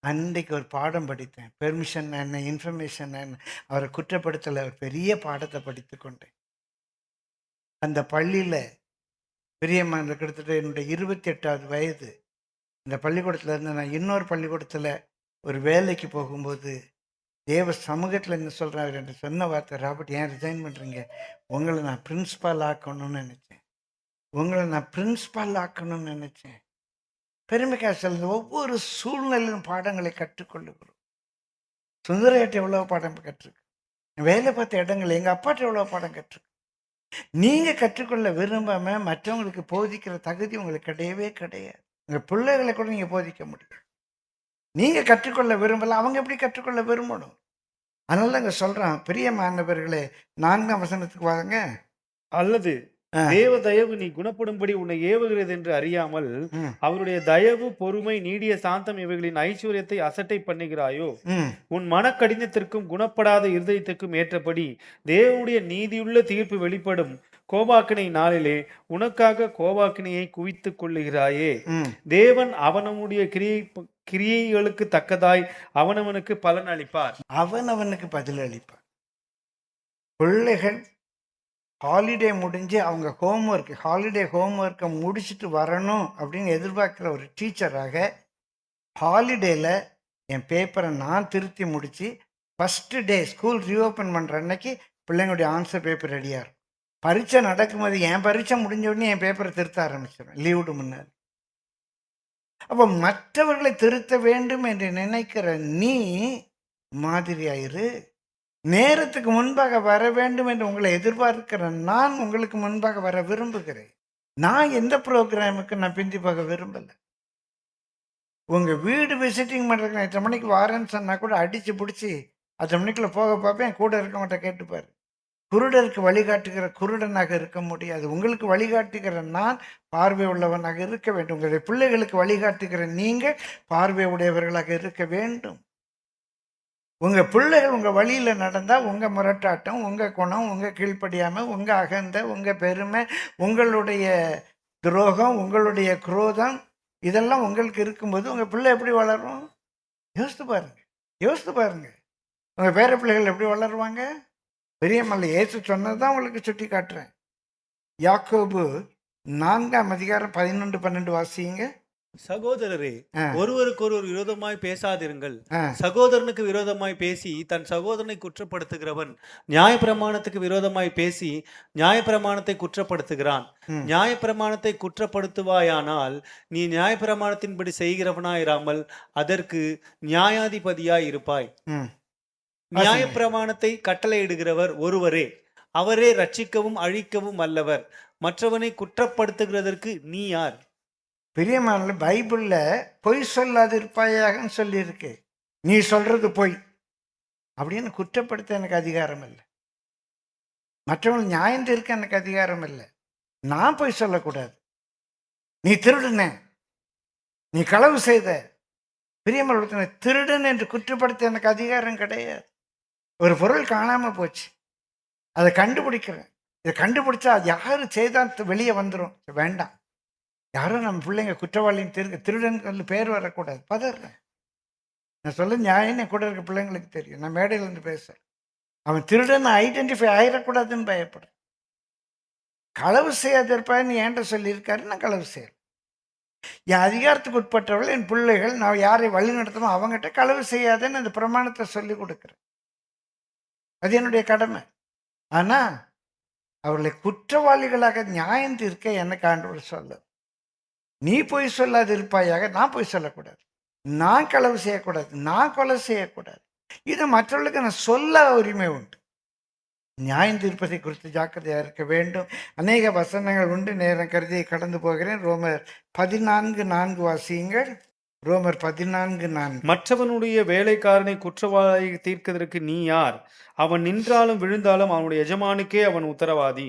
அன்றைக்கு ஒரு பாடம் படித்தேன். பெர்மிஷன் என்ன, இன்ஃபர்மேஷன் என்ன. அவரை குற்றப்படுத்தலை, ஒரு பெரிய பாடத்தை படித்து கொண்டேன். அந்த பள்ளியில் பெரியம்மா கிட்டத்தட்ட என்னுடைய 28வது வயது. இந்த பள்ளிக்கூடத்தில் இருந்து நான் இன்னொரு பள்ளிக்கூடத்தில் ஒரு வேலைக்கு போகும்போது தேவ சமூகத்தில் என்ன சொல்கிறாரு என்று சொன்ன வார்த்தை, ராபர்ட் ஏன் ரிசைன் பண்ணுறீங்க? உங்களை நான் பிரின்ஸ்பால் ஆக்கணும்னு நினச்சேன், உங்களை நான் பிரின்ஸ்பால் ஆக்கணும்னு நினச்சேன். பெருமைக்காக சொல்லுது, ஒவ்வொரு சூழ்நிலையும் பாடங்களை கற்றுக்கொள்ளுகிறோம். சுந்தரையாட்ட எவ்வளோ பாடம் கற்றுருக்கு, வேலை பார்த்த இடங்கள் எங்கள் அப்பாட்ட எவ்வளோ பாடம் கற்றுருக்கு. நீங்கள் கற்றுக்கொள்ள விரும்பாமல் மற்றவங்களுக்கு போதிக்கிற தகுதி உங்களுக்கு கிடையவே கிடையாது. உங்கள் பிள்ளைகளை கூட நீங்கள் போதிக்க முடியும். நீங்கள் கற்றுக்கொள்ள விரும்பல, அவங்க எப்படி கற்றுக்கொள்ள விரும்பணும்? அதனால தான் இங்கே சொல்கிறான், பெரிய மாணவர்களே 4ஆம் வசனத்துக்கு வாங்க. அல்லது தேவ தயவு நீ குணப்படும்படி உன்னை ஏவுகிறது என்று அறியாமல் அவருடைய தயவு, பொறுமை, நீடிய சாந்தம் இவைகளின் ஐஸ்வர்யத்தை அசட்டை பண்ணுகிறாயோ? உன் மனக்கடினத்திற்கும் குணப்படாத இருதயத்திற்கும் ஏற்றபடி தேவனுடைய நீதியுள்ள தீர்ப்பு வெளிப்படும் கோபாக்கினை நாளிலே உனக்காக கோபாக்கினையை குவித்துக் கொள்ளுகிறாயே. தேவன் அவனவனுடைய கிரியைகளுக்கு தக்கதாய் அவனவனுக்கு பலன் அளிப்பார். அவனவனுக்கு பதில் அளிப்பார். பிள்ளைகள் ஹாலிடே முடிஞ்சு அவங்க ஹாலிடே ஹோம்ஒர்க்கை முடிச்சுட்டு வரணும் அப்படின்னு எதிர்பார்க்குற ஒரு டீச்சராக, ஹாலிடேயில் என் பேப்பரை நான் திருத்தி முடித்து ஃபஸ்ட்டு டே ஸ்கூல் ரீஓப்பன் பண்ணுற அன்னைக்கு பிள்ளைங்களுடைய ஆன்சர் பேப்பர் ரெடியாக இருக்கும். பரீட்சை நடக்கும்போது என் பரீட்சை முடிஞ்ச உடனே என் பேப்பரை திருத்த ஆரம்பிச்சிடுவேன், லீவுடு முன்னாடி. அப்போ மற்றவர்களை திருத்த வேண்டும் என்று நினைக்கிற நீ மாதிரியாயிரு. நேரத்துக்கு முன்பாக வர வேண்டும் என்று உங்களை எதிர்பார்க்கிற நான் உங்களுக்கு முன்பாக வர விரும்புகிறேன். நான் எந்த ப்ரோக்ராமுக்கு நான் பிந்தி போக விரும்பலை. உங்கள் வீடு விசிட்டிங் பண்ணுறதுக்கு நான் 8 மணிக்கு வரேன்னு சொன்னால் கூட அடித்து பிடிச்சி 8 மணிக்குள்ளே போக பார்ப்பேன். கூட இருக்கவங்கள்ட்ட கேட்டுப்பார். குருடருக்கு வழிகாட்டுகிற குருடனாக இருக்க முடியாது. உங்களுக்கு வழிகாட்டுகிற நான் பார்வை உள்ளவனாக இருக்க வேண்டும். உங்களுடைய பிள்ளைகளுக்கு வழிகாட்டுகிற நீங்கள் பார்வை உடையவர்களாக இருக்க வேண்டும். உங்கள் பிள்ளைகள் உங்கள் வழியில் நடந்தால் உங்கள் முரட்டாட்டம், உங்கள் குணம், உங்கள் கீழ்ப்படியாமல், உங்கள் அகந்தை, உங்கள் பெருமை, உங்களுடைய துரோகம், உங்களுடைய குரோதம் இதெல்லாம் உங்களுக்கு இருக்கும்போது உங்கள் பிள்ளை எப்படி வளரும்? யோசித்து பாருங்க. உங்கள் பேர பிள்ளைகள் எப்படி வளருவாங்க? பெரியமல்ல இயேசு சொன்னது தான் உங்களுக்கு சுட்டி காட்டுறேன். யாக்கோபு 4ஆம் அதிகாரம் 11, 12 வாசிங்க. சகோதரரே, ஒருவருக்கொருவர் விரோதமாய் பேசாதிருங்கள். சகோதரனுக்கு விரோதமாய் பேசி தன் சகோதரனை குற்றப்படுத்துகிறவன் நியாயப்பிரமாணத்துக்கு விரோதமாய் பேசி நியாயப்பிரமாணத்தை குற்றப்படுத்துகிறான். நியாயப்பிரமாணத்தை குற்றப்படுத்துவாயானால் நீ நியாயப்பிரமாணத்தின்படி செய்கிறவனாயிராமல் அதற்கு நியாயாதிபதியாய் இருப்பாய். நியாயப்பிரமாணத்தை கட்டளையிடுகிறவர் ஒருவரே, அவரே ரட்சிக்கவும் அழிக்கவும் வல்லவர். மற்றவனை குற்றப்படுத்துகிறதற்கு நீ யார்? பெரியமான பைபிளில் பொய் சொல்லாதிருப்பாயாகன்னு சொல்லியிருக்கு. நீ சொல்றது பொய் அப்படின்னு குற்றப்படுத்த எனக்கு அதிகாரம் இல்லை. மற்றவங்க நியாயம் இருக்க எனக்கு அதிகாரம் இல்லை. நான் பொய் சொல்லக்கூடாது. நீ திருடுன, நீ களவு செய்த, பிரியமான திருடன் என்று குற்றப்படுத்த எனக்கு அதிகாரம் கிடையாது. ஒரு பொருள் காணாமல் போச்சு, அதை கண்டுபிடிக்கிறேன். இதை கண்டுபிடிச்சா அது யாரு செய்தான் வெளியே வந்துடும். வேண்டாம், யாரும் நம்ம பிள்ளைங்க குற்றவாளின்னு திருடன் பேர் வரக்கூடாது. பதறேன். நான் சொல்ல நியாயம் என் கூட இருக்க பிள்ளைங்களுக்கு தெரியும். நான் மேடையிலேருந்து பேசுகிறேன். அவன் திருடன் ஐடென்டிஃபை ஆகிடக்கூடாதுன்னு பயப்படுறேன். களவு செய்யாதிருப்பான்னு என்கிட்ட சொல்லியிருக்காரு. நான் களவு செய்யலை. என் அதிகாரத்துக்கு உட்பட்டவர்கள் என் பிள்ளைகள், நான் யாரை வழி நடத்தணும் அவங்ககிட்ட களவு செய்யாதேன்னு அந்த பிரமாணத்தை சொல்லி கொடுக்குறேன். அது என்னுடைய கடமை. ஆனா அவர்களை குற்றவாளிகளாக நியாயம் தீர்க்க எனக்கு ஆண்டவர் சொல்ல, நீ பொய் சொல்லாது இருப்பாயாக, நான் பொய் சொல்லக்கூடாது, நான் களவு செய்யக்கூடாது, நான் கொலை செய்யக்கூடாது. இது மற்றவர்களுக்கு நான் சொல்ல உரிமை உண்டு. நியாயம் தீர்ப்பதை குறித்து ஜாக்கிரதையா இருக்க வேண்டும். அநேக வசனங்கள் உண்டு, நேரம் கருதி கடந்து போகிறேன். ரோமர் 14:4 வாசியுங்கள். ரோமர் 14:4. மற்றவனுடைய வேலைக்காரனை குற்றவாளி தீர்க்கிறதற்கு நீ யார்? அவன் நின்றாலும் விழுந்தாலும் அவனுடைய எஜமானுக்கே அவன் உத்தரவாதி.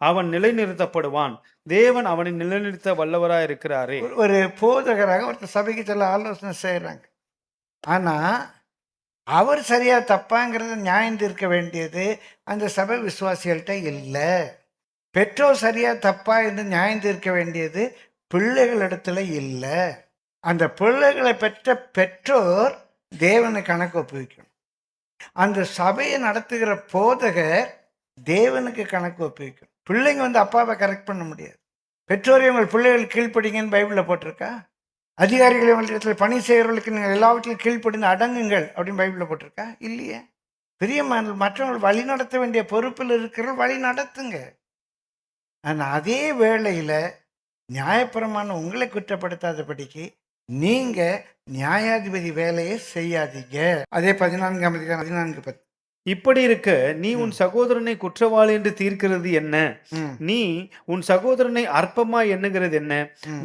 அவன் நிலைநிறுத்தப்படுவான். தேவன் அவனை நிலைநிறுத்த வல்லவராய் இருக்கிறாரே. ஒரு போதகராக ஒருத்தர் சபைக்கு சில ஆலோசனை செய்கிறாங்க. ஆனா அவர் சரியா தப்பாங்கிறத நியாயம் தீர்க்க வேண்டியது அந்த சபை விசுவாசிகள்கிட்ட இல்லை. பெற்றோர் சரியா தப்பா என்று நியாயம் தீர்க்க வேண்டியது பிள்ளைகளிடத்துல இல்லை. அந்த பிள்ளைகளை பெற்ற பெற்றோர் தேவனை கணக்கு ஒப்புவிக்கணும். அந்த சபையை நடத்துகிற போதகர் தேவனுக்கு கணக்கு ஒப்புவிக்கணும். பிள்ளைங்க அப்பாவை கரெக்ட் பண்ண முடியாது. பெற்றோரை உங்கள் பிள்ளைகள் கீழ்ப்படிங்கன்னு பைபிளில் போட்டிருக்கா? அதிகாரிகளை உங்களிடத்தில் பணி செய்கிறவர்களுக்கு நீங்கள் எல்லாவற்றிலும் கீழ்ப்படிந்து அடங்குங்கள் அப்படின்னு பைபிளில் போட்டிருக்கா? இல்லையே. பிரியமான மற்றவர்கள் வழி நடத்த வேண்டிய பொறுப்பில் இருக்கிறவர்கள் வழி நடத்துங்க. ஆனால் அதே வேளையில் நியாயப்பிரமாணம் உங்களை குற்றப்படுத்தாதபடிக்கு நீங்க நியாயாதிபதி வேலையை செய்யாதீங்க. அதே 14:10. இப்படி இருக்க நீ உன் சகோதரனை குற்றவாளி என்று தீர்க்கிறது என்ன? நீ உன் சகோதரனை அற்பமா எண்ணுகிறது என்ன?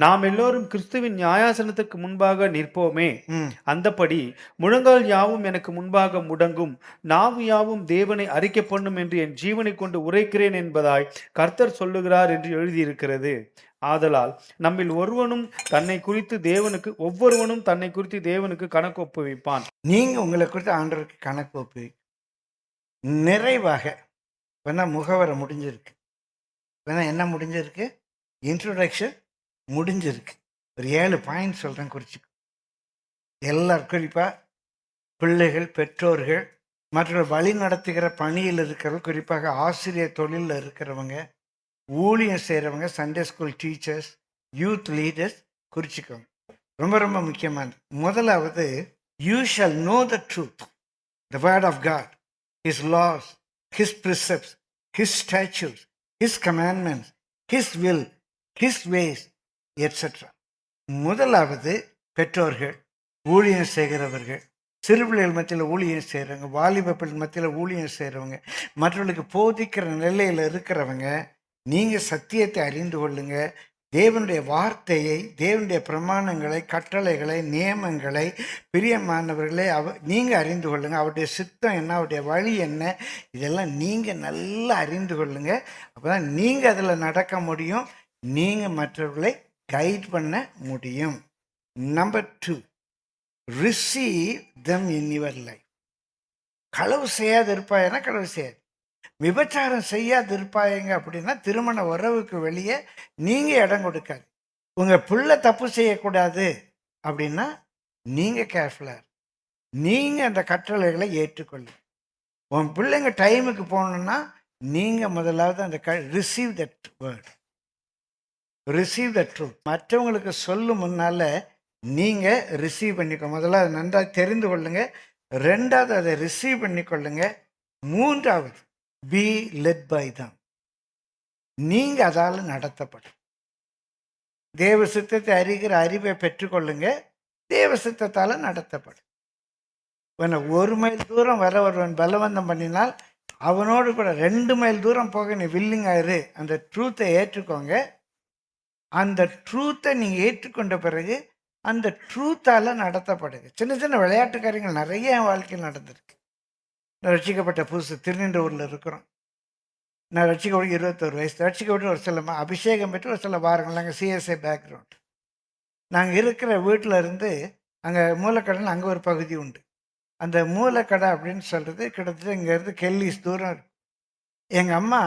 நாம் எல்லோரும் கிறிஸ்துவின் நியாயாசனத்துக்கு முன்பாக நிற்போமே. அந்தபடி முழங்கால் யாவும் எனக்கு முன்பாக முடங்கும், நாவு யாவும் தேவனை அறிக்கை பண்ணும் என்று என் ஜீவனை கொண்டு உரைக்கிறேன் என்பதாய் கர்த்தர் சொல்லுகிறார் என்று எழுதியிருக்கிறது. ஆதலால் நம்மில் ஒவ்வொருவனும் தன்னை குறித்து தேவனுக்கு கணக்கு ஒப்புவிப்பான். நீங்க உங்களை குறித்து ஆண்டவருக்கு கணக்கு ஒப்புவி. நிறைவாக வேணா முகவரை முடிஞ்சிருக்கு, வேணா என்ன முடிஞ்சிருக்கு, இன்ட்ரோடக்ஷன் முடிஞ்சிருக்கு. ஒரு 7 பாயிண்ட் சொல்றேன், குறிச்சிக்கோ. எல்லாரும் குறிப்பா பிள்ளைகள், பெற்றோர்கள், மற்றவர்கள் வழி நடத்துகிற பணியில் இருக்கிறவங்க, குறிப்பாக ஆசிரியர் தொழிலில் இருக்கிறவங்க, ஊழியம் செய்கிறவங்க, Sunday school teachers, youth leaders, குறிச்சிக்கோங்க. ரொம்ப ரொம்ப முக்கியமானது. முதலாவது, you shall know the truth, the word of God, His laws, His precepts, His statutes, His commandments, His will, His ways, etc. முதலாவது பெற்றோர்கள், ஊழியம் செய்கிறவர்கள், சிறுபிள்ளைகள் மத்தியில் ஊழியம் செய்கிறவங்க, வாலிப பிள்ளை மத்தியில் ஊழியம் செய்கிறவங்க, மற்றவர்களுக்கு போதிக்கிற நிலையில் இருக்கிறவங்க, நீங்கள் சத்தியத்தை அறிந்து கொள்ளுங்க. தேவனுடைய வார்த்தையை, தேவனுடைய பிரமாணங்களை, கட்டளைகளை, நியமங்களை பிரியமானவர்களே நீங்கள் அறிந்து கொள்ளுங்க. அவருடைய சித்தம் என்ன, அவருடைய வழி என்ன, இதெல்லாம் நீங்கள் நல்லா அறிந்து கொள்ளுங்க. அப்போ தான் நீங்கள் அதில் நடக்க முடியும், நீங்கள் மற்றவர்களை கைட் பண்ண முடியும். Number 2, receive them in your life. களவு செய்யாது இருப்பாயன்னா களவு செய்யாது, விபச்சாரம் செய்யாது இருப்பாயங்க அப்படின்னா திருமண உறவுக்கு வெளியே நீங்கள் இடம் கொடுக்காது. உங்கள் பிள்ளை தப்பு செய்யக்கூடாது அப்படின்னா நீங்கள் கேர்ஃபுல்லாக, நீங்கள் அந்த கட்டளைகளை ஏற்றுக்கொள்ளுங்க. உன் பிள்ளைங்க டைமுக்கு போகணுன்னா நீங்கள் முதலாவது அந்த receive that word, receive the truth. மற்றவங்களுக்கு சொல்லும் முன்னால் நீங்கள் ரிசீவ் பண்ணிக்கோ. முதல்ல அதை நன்றாக தெரிந்து கொள்ளுங்க. 2வது, அதை ரிசீவ் பண்ணிக்கொள்ளுங்க. 3வது, பி லெட் பை தம். நீங்க அதால் நடத்தப்படும். தேவ சித்தத்தை அறிகிற அறிவை பெற்றுக்கொள்ளுங்க. தேவ சித்தத்தால் நடத்தப்படும். 1 மைல் தூரம் வர ஒருவன் பலவந்தம் பண்ணினால் அவனோடு கூட 2 மைல் தூரம் போக நீ வில்லிங் ஆயிரு. அந்த ட்ரூத்தை ஏற்றுக்கோங்க. அந்த ட்ரூத்தை நீங்கள் ஏற்றுக்கொண்ட பிறகு அந்த ட்ரூத்தால் நடத்தப்படுங்க. சின்ன சின்ன விளையாட்டு காரியங்கள் நிறைய என் வாழ்க்கையில் நடந்திருக்கு. நான் ரட்சிக்கப்பட்ட புதுசு திருநின்றவூரில் இருக்கிறோம். நான் ரட்சிக்கப்பட்டு 21 வயசு. ரட்சிக்கப்பட்டு ஒரு சில அபிஷேகம் பெற்று ஒரு சில வாரங்கள். நாங்கள் சிஎஸ்ஐ பேக்ரவுண்ட். நாங்கள் இருக்கிற வீட்டில் இருந்து அங்கே மூலக்கடையில் அங்கே ஒரு பகுதி உண்டு. அந்த மூலக்கடை அப்படின்னு சொல்கிறது கிட்டத்தட்ட இங்கேருந்து கெல்லிஸ் தூரம் இருக்கும். எங்கள் அம்மா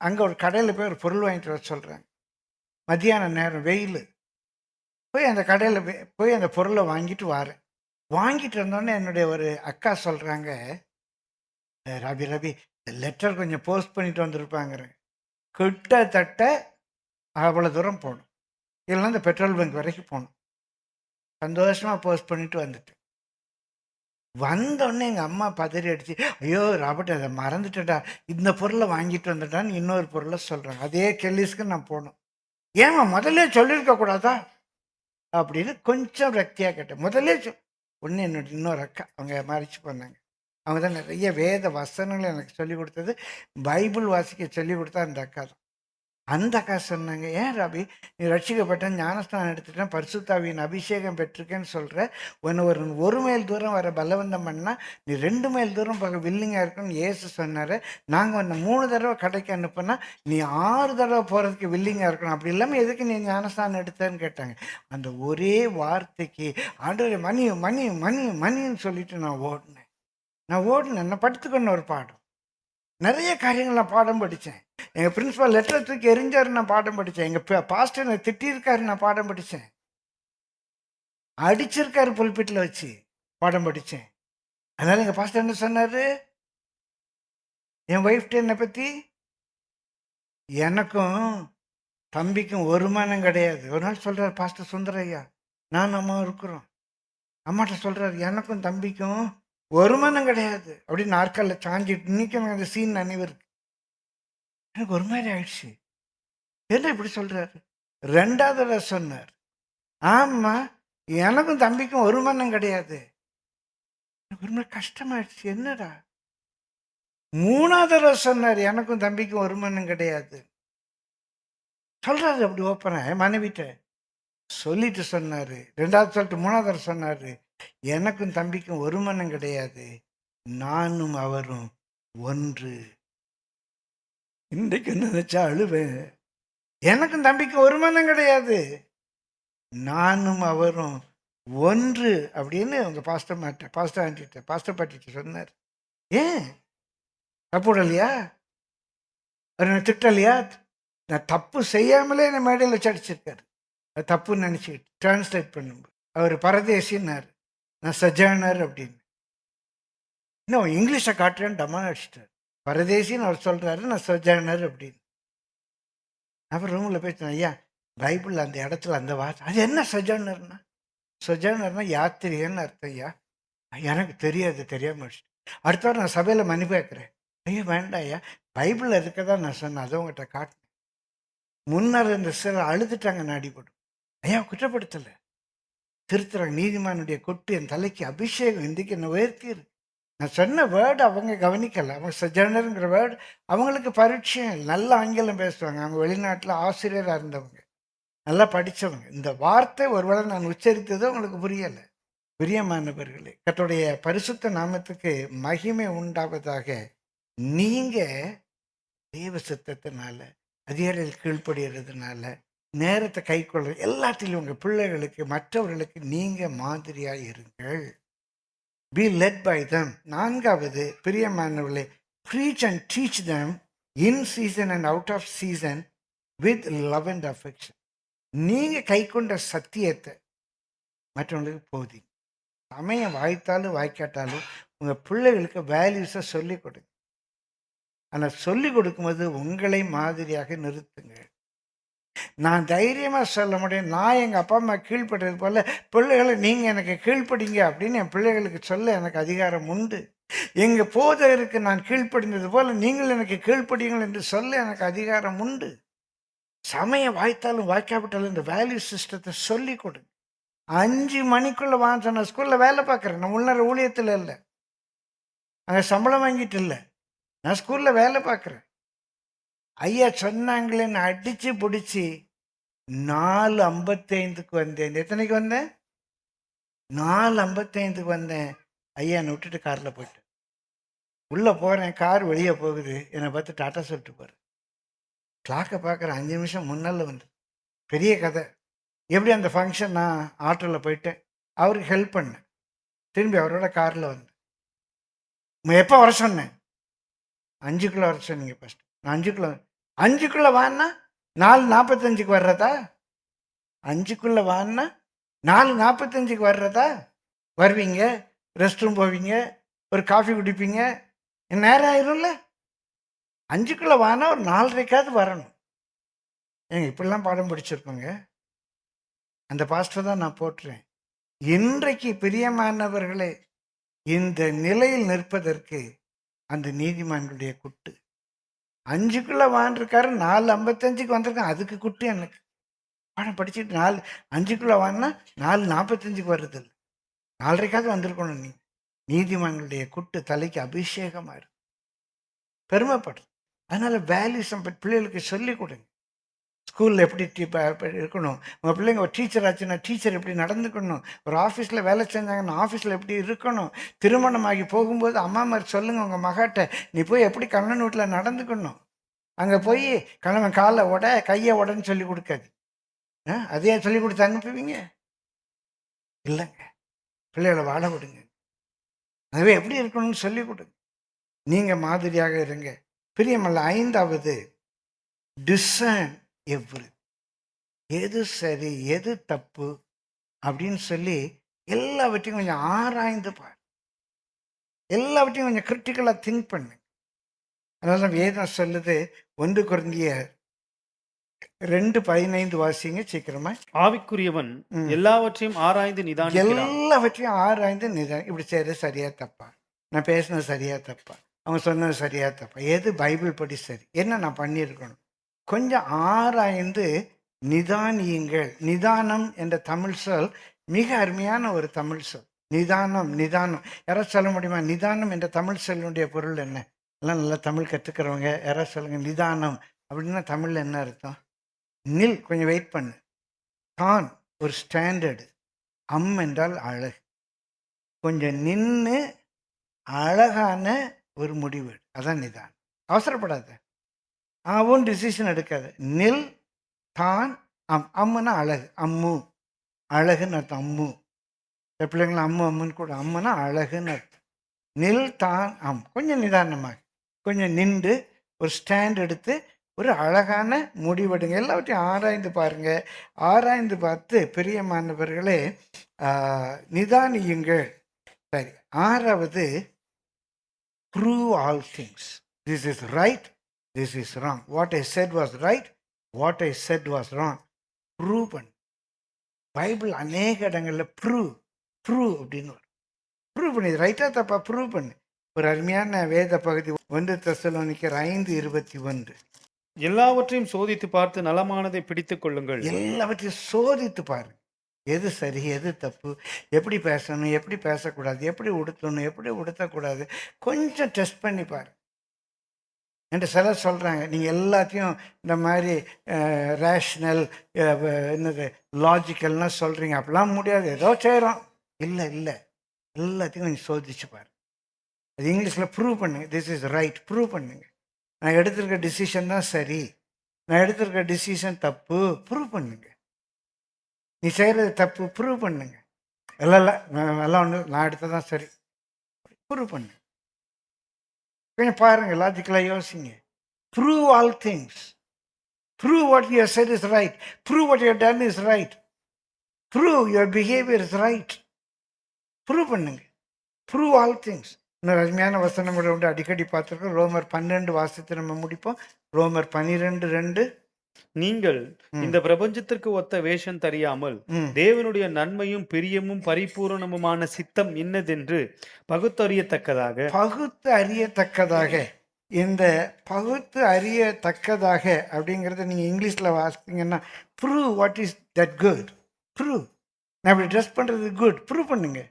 அங்கே ஒரு கடையில் போய் ஒரு பொருள் வாங்கிட்டு வர சொல்கிறாங்க. மத்தியான நேரம் வெயில். போய் அந்த கடையில் போய் அந்த பொருளை வாங்கிட்டு வரேன். வாங்கிட்டு இருந்தோடனே என்னுடைய ஒரு அக்கா சொல்கிறாங்க, ரவி லெட்டர் கொஞ்சம் போஸ்ட் பண்ணிட்டு வந்திருப்பாங்கிற. கிட்டத்தட்ட அவ்வளோ தூரம் போகணும். இல்லைன்னா இந்த பெட்ரோல் பங்க் வரைக்கும் போகணும். சந்தோஷமாக போஸ்ட் பண்ணிட்டு வந்துட்டேன். வந்தோடனே எங்கள் அம்மா பதறி அடிச்சு, ஐயோ ராபர்ட் அதை மறந்துட்டடா, இந்த பொருளை வாங்கிட்டு வந்துட்டான்னு இன்னொரு பொருளை சொல்கிறாங்க. அதே கெல்லிஸ்க்கு நான் போகணும். ஏமா முதல்ல சொல்லியிருக்க கூடாதா அப்படின்னு கொஞ்சம் ரக்தியாக கேட்டேன். முதல்ல ஒன்று என்னோட இன்னொரு அக்கா, அவங்க மறைச்சு பண்ணாங்க. அவங்க தான் நிறைய வேத வசனங்களை எனக்கு சொல்லிக் கொடுத்தது. பைபிள் வாசிக்க சொல்லிக் கொடுத்தா அந்த அக்கா தான். அந்த அக்கா சொன்னாங்க, ஏன் ராபி நீ ரட்சிக்கப்பட்டேன், ஞானஸ்தானம் எடுத்துட்டேன், பரிசுத்தாவியின் அபிஷேகம் பெற்றிருக்கேன்னு சொல்கிற, உன்னை ஒரு மைல் தூரம் வர பலவந்தம் பண்ணால் நீ 2 மைல் தூரம் பார்க்க வில்லிங்காக இருக்குன்னு ஏசு சொன்னார். நாங்கள் உன்னை 3 தடவை கடைக்கு அனுப்புனா நீ 6 தடவை போகிறதுக்கு வில்லிங்காக இருக்கணும். அப்படி இல்லாமல் எதுக்கு நீ ஞானஸ்தானம் எடுத்தேன்னு கேட்டாங்க. அந்த ஒரே வார்த்தைக்கு ஆண்டவரே மணி மணி மணி மணின்னு சொல்லிட்டு நான் ஓடினேன். நான் படுத்துக்கொண்டு ஒரு பாடம். நிறைய காரியங்கள் நான் பாடம் படித்தேன். எங்கள் பிரின்ஸிபல் லெட்டர் தூக்கி எரிஞ்சாரு, நான் பாடம் படித்தேன். எங்கள் பாஸ்டர் என்னை திட்டியிருக்காரு, நான் பாடம் படித்தேன். அடிச்சிருக்காரு புல்பிட்டில் வச்சு, பாடம் படித்தேன். அதனால் எங்கள் பாஸ்டர் என்ன சொன்னார், என் ஒய்ஃப்ட்டு என்னை பற்றி, எனக்கும் தம்பிக்கும் வருமானம் கிடையாது. ஒரு நாள் சொல்கிறார் பாஸ்டர் சுந்தரையா, நான் அம்மா இருக்கிறோம். அம்மாட்ட சொல்கிறார், எனக்கும் தம்பிக்கும் வருமானம் கிடையாது அப்படின்னு நாற்காலில் சாஞ்சிட்டு இன்னைக்கும் அந்த சீன் நினைவு இருக்கு. எனக்கு ஒரு மாதிரி ஆயிடுச்சு, என்ன இப்படி சொல்றாரு. 2வது தடவை சொன்னார், ஆமா எனக்கும் தம்பிக்கும் வருமானம் கிடையாது. எனக்கு ஒரு மாதிரி கஷ்டமாயிடுச்சு, என்னடா. 3வது தடவை சொன்னார், எனக்கும் தம்பிக்கும் வருமானம் கிடையாது. சொல்றாரு அப்படி ஓப்பனா மனைவிட்ட சொல்லிட்டு சொன்னாரு. 2வது சொல்லிட்டு 3வது தடவை சொன்னாரு, எனக்கும் தம்பிக்கும் வருமானம் கிடையாது, நானும் அவரும் ஒன்று. இன்றைக்கு நினைச்சா அழுவேன். எனக்கும் தம்பிக்கும் வருமானம் கிடையாது, நானும் அவரும் ஒன்று அப்படின்னு உங்க பாஸ்டர் ஆண்டிட்ட பாஸ்டர் பாட்டிட்ட சொன்னார். ஏன் தப்புடலையா, அவர் திட்டலையா? நான் தப்பு செய்யாமலே என்னை மேடையில் வச்சு அடிச்சிருக்காரு. அது தப்புன்னு நினச்சிக்கிட்டு டிரான்ஸ்லேட் பண்ணும்போது அவர் பரதேசின்னார், நான் சஜானர் அப்படின்னு. இன்னும் இங்கிலீஷை காட்டுறேன்னு டமான் அடிச்சிட்டார். பரதேசின்னு அவர் சொல்கிறாரு, நான் சஜானர் அப்படின்னு. அப்புறம் ரூமில் போய் ஐயா பைபிளில் அந்த இடத்துல அந்த வார்த்தை, அது என்ன சஜானர்னா? சஜானர்னா யாத்திரியன்னு அர்த்தம். ஐயா எனக்கு தெரியாது, தெரியாமல் அடிச்சிட்டு. அடுத்த வாரம் நான் சபையில் மன்னிப்பு கேட்குறேன். ஐயா வேண்டாம் ஐயா, பைபிளில் இருக்கதான் நான் சொன்னேன், அதை உங்கள்கிட்ட காட்டினேன். முன்னர் இந்த சிலர் அழுதுட்டாங்க, நாடிப்படும். ஐயா குற்றப்படுத்தலை, திருத்துறாங்க. நீதிமானுடைய கொட்டு என் தலைக்கு அபிஷேகம் இன்றைக்கு என்ன உயர்த்திரு. நான் சொன்ன வேர்டு அவங்க கவனிக்கலை. அவங்க சஜனருங்கிற வேர்டு அவங்களுக்கு பரிச்சயம், நல்ல ஆங்கிலம் பேசுவாங்க, அவங்க வெளிநாட்டில் ஆசிரியராக இருந்தவங்க, நல்லா படித்தவங்க. இந்த வார்த்தை ஒருவேளை நான் உச்சரித்தது உங்களுக்கு புரியலை. பிரியமானவர்களே, கர்த்தருடைய பரிசுத்த நாமத்துக்கு மகிமை உண்டாவதாக. நீங்கள் தேவ சித்தத்தினால அதிகாரிகள் கீழ்ப்படுகிறதுனால நேரத்தை கை கொள்ள எல்லாத்திலும் உங்கள் பிள்ளைகளுக்கு மற்றவர்களுக்கு நீங்கள் மாதிரியாக இருங்கள். Be led by them. 4வது பிரியமானவர்களே, preach and teach them in season and out of season with love and affection. நீங்கள் கை கொண்ட சத்தியத்தை மற்றவங்களுக்கு போதி. சமயம் வாய்த்தாலும் வாய்க்காட்டாலும் உங்கள் பிள்ளைகளுக்கு வேல்யூஸை சொல்லிக் கொடுங்க. ஆனால் சொல்லிக் கொடுக்கும்போது உங்களை மாதிரியாக நிறுத்துங்க. நான் தைரியமாக சொல்ல முடியும், நான் எங்கள் அப்பா அம்மா கீழ்ப்படுறது போல் பிள்ளைகளை நீங்கள் எனக்கு கீழ்ப்படிங்க அப்படின்னு என் பிள்ளைகளுக்கு சொல்ல எனக்கு அதிகாரம் உண்டு. எங்கள் போதகருக்கு நான் கீழ்ப்படிந்தது போல் நீங்கள் எனக்கு கீழ்ப்படியுங்கள் என்று சொல்ல எனக்கு அதிகாரம் உண்டு. சமயம் வாய்த்தாலும் வாய்க்காவிட்டாலும் இந்த வேல்யூ சிஸ்டத்தை சொல்லி கொடுங்க. 5 மணிக்குள்ளே வாங்க. நான் ஸ்கூலில் வேலை பார்க்குறேன், நான் உள்ள ஊழியத்தில் இல்லை, அங்கே சம்பளம் வாங்கிட்டு இல்லை, நான் ஸ்கூலில் வேலை பார்க்குறேன். ஐயா சொன்னாங்களேன்னு அடித்து பிடிச்சி 4:55 வந்தேன். எத்தனைக்கு வந்தேன்? 4:55 வந்தேன். ஐயா என்னை விட்டுட்டு காரில் போயிட்டேன். உள்ளே போகிறேன், கார் வெளியே போகுது, என்னை பார்த்து டாட்டா சொல்லிட்டு போகிறேன். கிளாக்கை பார்க்குறேன், 5 நிமிஷம் முன்னால் வந்து. பெரிய கதை. எப்படி அந்த ஃபங்க்ஷன் நான் ஆட்டோவில் போயிட்டேன், அவருக்கு ஹெல்ப் பண்ணேன், திரும்பி அவரோட காரில் வந்தேன். எப்போ வர சொன்னேன்? 5க்குள்ளே வர சொன்னீங்க ஃபஸ்ட்டு. நான் 5க்குள்ளே வான்னா 4:45 வர்றதா? 5க்குள்ளே வான்னா 4:45 வர்றதா? வருவீங்க, ரெஸ்ட் ரூம் போவீங்க, ஒரு காஃபி குடிப்பீங்க, நேரம் ஆயிரும்ல. 5க்குள்ளே வானா ஒரு 4:30க்காவது வரணும். ஏங்க இப்படிலாம் பாடம் படிச்சிருக்கோங்க. அந்த பாஸ்டர் தான் நான் போட்டுறேன். இன்றைக்கு பிரியமானவர்களே, இந்த நிலையில் நிற்பதற்கு அந்த நீதிமான்களுடைய குட்டு 5க்குள்ள வாண்டிருக்காரு, 4:55 வந்திருக்கான். அதுக்கு குட்டு எனக்கு பாடம் படிச்சுட்டு 5க்குள்ள வாங்கினா 4:45 வருது இல்லை, 4:30 வந்திருக்கணும். நீதிமான்களுடைய குட்டு தலைக்கு அபிஷேகமா இருக்கு, பெருமைப்படுது. அதனால வேல்யூஸ் பிள்ளைகளுக்கு சொல்லிக் கொடுங்க. ஸ்கூலில் எப்படி இருக்கணும், உங்கள் பிள்ளைங்க ஒரு டீச்சர் ஆச்சுன்னா டீச்சர் எப்படி நடந்துக்கணும், ஒரு ஆஃபீஸில் வேலை செஞ்சாங்கன்னா ஆஃபீஸில் எப்படி இருக்கணும், திருமணமாகி போகும்போது அம்மா மாதிரி சொல்லுங்கள் உங்கள் மகாட்ட, நீ போய் எப்படி கண்ணன் வீட்டில் நடந்துக்கணும், அங்கே போய் கணவன் காலை உட கையை உடன்னு சொல்லி கொடுக்காது. அதையே சொல்லி கொடுத்து அனுப்புவீங்க இல்லைங்க. பிள்ளைகளை வாழ விடுங்க, அதுவே எப்படி இருக்கணும்னு சொல்லி கொடுங்க. நீங்கள் மாதிரியாக இருங்க. பிரியமல்ல. 5வது, டிசர்ன் எவ்ரி, எது சரி எது தப்பு அப்படின்னு சொல்லி எல்லாவற்றையும் கொஞ்சம் ஆராய்ந்து பாரு, எல்லாவற்றையும் கொஞ்சம் கிரிட்டிக்கலாக திங்க் பண்ணு. அதனால வேதம் சொல்லுது, 1 கொரிந்தியர் 2:15 வாசிங்க சீக்கிரமா. ஆவிக்குரியவன் எல்லாவற்றையும் ஆராய்ந்து நிதானிக்கிறான். எல்லாவற்றையும் ஆராய்ந்து இப்படி செய்யறது சரியா தப்பா, நான் பேசினது சரியா தப்பா, அவங்க சொன்னது சரியா தப்பா, எது பைபிள் படி சரி, என்ன நான் பண்ணியிருக்கணும், கொஞ்சம் ஆராய்ந்து நிதானியுங்கள். நிதானம் என்ற தமிழ் சொல் மிக அருமையான ஒரு தமிழ் சொல். நிதானம், நிதானம். யாராவது சொல்ல முடியுமா நிதானம் என்ற தமிழ் சொல்லுடைய பொருள் என்ன? எல்லாம் நல்லா தமிழ் கற்றுக்கிறவங்க யாராவது சொல்லுங்க. நிதானம் அப்படின்னா தமிழில் என்ன அர்த்தம்? நில், கொஞ்சம் வெயிட் பண்ணு. தான் ஒரு ஸ்டாண்டர்டு. என்றால் அழகு. கொஞ்சம் நின்று அழகான ஒரு முடிவு, அதான் நிதானம். அவசரப்படாத, அவன் டிசிஷன் எடுக்காது. நில், தான், அம்முன்னா அழகு. அழகுன்னு அர்த்தம். பிள்ளைங்களும் அம்முன்னு கூட, அம்முன்னா அழகுன்னு அர்த்தம். நில், தான், கொஞ்சம் நிதானமாக கொஞ்சம் நின்று ஒரு ஸ்டாண்ட் எடுத்து ஒரு அழகான முடிவெடுங்க. எல்லாவற்றையும் ஆராய்ந்து பாருங்க. ஆராய்ந்து பார்த்து பிரியமானவர்களே நிதானியுங்கள். சரி. 6வது, prove all things. This is right, this is wrong. What I said was right, what I said was wrong. Prove பண்ணு. பைபிள் அநேக இடங்களில் ப்ரூவ் அப்படின்னு வரும். ப்ரூவ் பண்ணி ரைட்டாக தப்பா ப்ரூவ் பண்ணு. ஒரு அருமையான வேத பகுதி 1 தெசலோனிக்கர் 5:21. எல்லாவற்றையும் சோதித்து பார்த்து நலமானதை பிடித்துக் கொள்ளுங்கள். எல்லாவற்றையும் சோதித்து பாருங்க, எது சரி எது தப்பு, எப்படி பேசணும் எப்படி பேசக்கூடாது, எப்படி உடுத்தணும் எப்படி உடுத்தக்கூடாது, கொஞ்சம் டெஸ்ட் பண்ணி பாரு. என்று சிலர் சொல்கிறாங்க, நீங்கள் எல்லாத்தையும் இந்த மாதிரி ரேஷ்னல் என்னது லாஜிக்கல்னால் சொல்கிறீங்க, அப்படிலாம் முடியாது, ஏதோ செய்கிறோம். இல்லை எல்லாத்தையும் கொஞ்சம் சோதிச்சு பாரு. அது இங்கிலீஷில் ப்ரூவ் பண்ணுங்க. திஸ் இஸ் ரைட், ப்ரூவ் பண்ணுங்க. நான் எடுத்திருக்க டிசிஷன் தான் சரி, நான் எடுத்திருக்க டிசிஷன் தப்பு, ப்ரூவ் பண்ணுங்க. நீ செய்கிறது தப்பு, ப்ரூவ் பண்ணுங்க. இல்லை எல்லாம் ஒன்று நான் எடுத்ததான் சரி, ப்ரூவ் பண்ணு. கொஞ்சம் பாருங்க, லாஜிக்கலாக யோசிங்க. Prove all things. Prove what you said is right, prove what you done is right, prove your behaviour is right. Prove பண்ணுங்க. Prove all things. இன்னொரு அருமையான வசனம் கூட உண்டு, அடிக்கடி பார்த்துருக்கோம். ரோமர் 12 வாசித்து நம்ம முடிப்போம். ரோமர் 12:2. நீங்கள் இந்த பிரபஞ்சத்திற்கு ஒத்த வேஷம் தெரியாமல் தேவனுடைய நன்மையும் பிரியமும் பரிபூரணமுமான சித்தம் இன்னதென்று பகுத்தறியத்தக்கதாக இந்த பகுத்து அறியத்தக்கதாக அப்படிங்கிறத நீங்கள் இங்கிலீஷில் வாசித்தீங்கன்னா prove what is that good. Prove. நான் இப்படி ட்ரெஸ் பண்ணுறது குட், ப்ரூவ் பண்ணுங்க.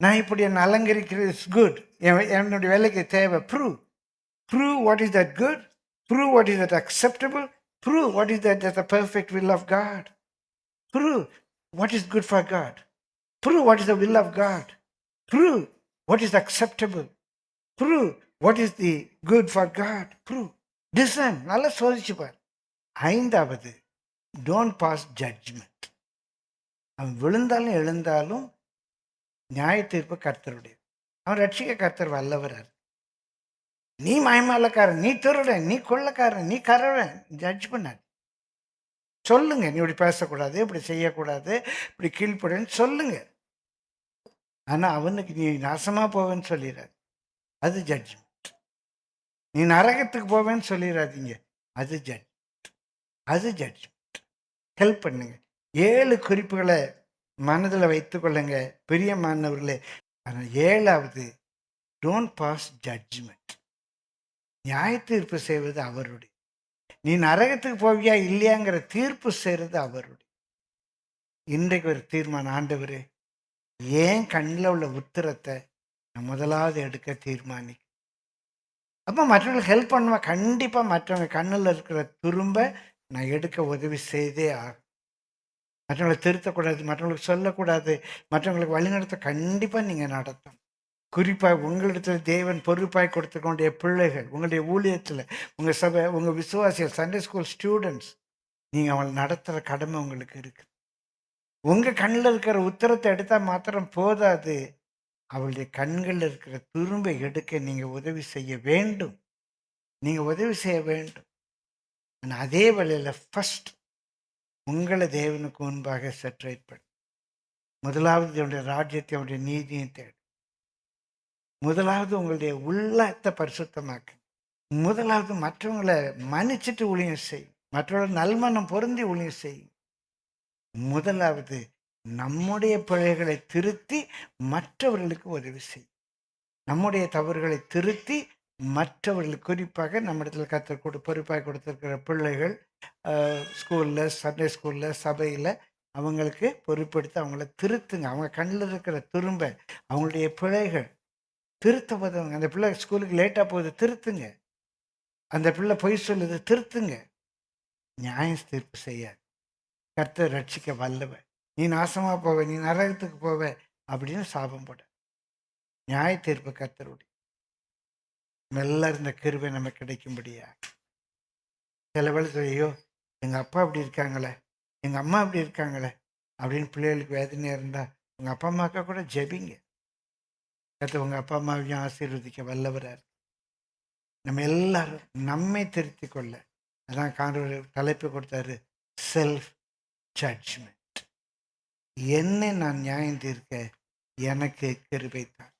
நான் இப்படி என்னை அலங்கரிக்கிறது இஸ் குட், என்னுடைய வேலைக்கு தேவை. Prove what is that good, prove what is that acceptable, prove what is that the perfect will of God, prove what is good for God, prove what is the will of God, prove what is acceptable, prove what is the good for God, prove. Design நல்லா சோதிச்சுப்பார். 5வது, don't pass judgement. அவன் விழுந்தாலும் எழுந்தாலும் நியாய தீர்ப்பு கர்த்தருடைய. அவன் ரட்சிக்க கர்த்தர் வல்லவரார். நீ மயமாலக்காரன், நீ திருடன், நீ கொள்ளக்காரன், நீ கரவன், ஜட்ஜ் பண்ணாது. சொல்லுங்க, நீ இப்படி பேசக்கூடாது, இப்படி செய்யக்கூடாது, இப்படி கீழ்ப்படுன்னு சொல்லுங்க. ஆனால் அவனுக்கு நீ நாசமாக போவேன்னு சொல்லிடாது, அது ஜட்ஜ்மெண்ட். நீ நரகத்துக்கு போவேன்னு சொல்லிடாதீங்க, அது ஜட்ஜ்மெண்ட். ஹெல்ப் பண்ணுங்க. 7 குறிப்புகளை மனதில் வைத்துக்கொள்ளுங்க. பிரியமானவர்களே, ஆனால் 7வது, டோன்ட் பாஸ் ஜட்ஜ்மெண்ட். நியாய தீர்ப்பு செய்வது அவருடைய. நீ நரகத்துக்கு போவியா இல்லையாங்கிற தீர்ப்பு செய்கிறது அவருடைய. இன்றைக்கு ஒரு தீர்மானம், ஆண்டவரே ஏன் கண்ணில் உள்ள உத்திரத்தை நான் முதலாவது எடுக்க தீர்மானிக்க. அப்போ மற்றவங்களுக்கு ஹெல்ப் பண்ணுவேன். கண்டிப்பாக மற்றவங்க கண்ணில் இருக்கிற துரும்ப நான் எடுக்க உதவி செய்தே ஆகும். மற்றவங்களை திருத்தக்கூடாது, மற்றவங்களுக்கு சொல்லக்கூடாது, மற்றவங்களுக்கு வழிநடத்த கண்டிப்பாக நீங்கள் நடத்தணும். குறிப்பாக உங்களிடத்தில் தேவன் பொறுப்பாய் கொடுத்துக்கொண்டைய பிள்ளைகள், உங்களுடைய ஊழியத்தில், உங்கள் சபை, உங்கள் விசுவாசிகள், சண்டே ஸ்கூல் ஸ்டூடெண்ட்ஸ், நீங்கள் அவங்களை நடத்துகிற கடமை உங்களுக்கு இருக்குது. உங்கள் கண்ணில் இருக்கிற உத்தரத்தை எடுத்தால் மாத்திரம் போதாது, அவளுடைய கண்களில் இருக்கிற துரும்பை எடுக்க நீங்கள் உதவி செய்ய வேண்டும். நீங்கள் உதவி செய்ய வேண்டும். ஆனால் அதே வேளையில் ஃபஸ்ட் உங்களை தேவனுக்கு முன்பாக செட்ரேட் பண்ணு. முதலாவது அவருடைய ராஜ்யத்தை, அவருடைய நீதியை தேடு. முதலாவது உங்களுடைய உள்ளத்தை பரிசுத்தமாக்கு. முதலாவது மற்றவங்களை மன்னிச்சிட்டு ஊழியம் செய். மற்றவர்கள் நல்மனம் பொருந்தி ஊழியம் செய். முதலாவது நம்முடைய பிழைகளை திருத்தி மற்றவர்களுக்கு உதவி செய். நம்முடைய தவறுகளை திருத்தி மற்றவர்களுக்கு, குறிப்பாக நம்மிடத்தில் கற்றுக் பொறுப்பாக கொடுத்துருக்கிற பிள்ளைகள், ஸ்கூலில், சண்டே ஸ்கூலில், சபையில் அவங்களுக்கு பொறுப்பெடுத்து அவங்கள திருத்துங்க. அவங்க கண்ணில் இருக்கிற துரும்ப, அவங்களுடைய பிழைகள் திருத்த போதவங்க. அந்த பிள்ளை ஸ்கூலுக்கு லேட்டாக போகுது, திருத்துங்க. அந்த பிள்ளை பொய் சொல்லுது, திருத்துங்க. நியாய தீர்ப்பு செய்யாது. கர்த்தர் ரட்சிக்க வல்லவன். நீ நாசமாக போவ, நீ நரகத்துக்கு போவ அப்படின்னு சாபம் போட. நியாய தீர்ப்பு கர்த்தருடைய. நல்லா இருந்த கிருபை நமக்கு கிடைக்கும்படியா. சில வேளை ஐயோ எங்கள் அப்பா அப்படி இருக்காங்களே, எங்கள் அம்மா அப்படி இருக்காங்களே அப்படின்னு பிள்ளைகளுக்கு வேதனையாக இருந்தால் உங்கள் அப்பா அம்மாக்கா கூட ஜெபிங்க. கர்த்தர் உங்கள் அப்பா அம்மாவையும் ஆசீர்வதிக்க வல்லவரார். நம்ம எல்லாரும் நம்மை திருத்தி கொள்ள அதான் காண்பவர் தலைப்பு கொடுத்தாரு, செல்ஃப் ஜட்ஜ்மெண்ட். என்னை நான் நியாயம் தீர்க்க எனக்கு கிருபை தான்.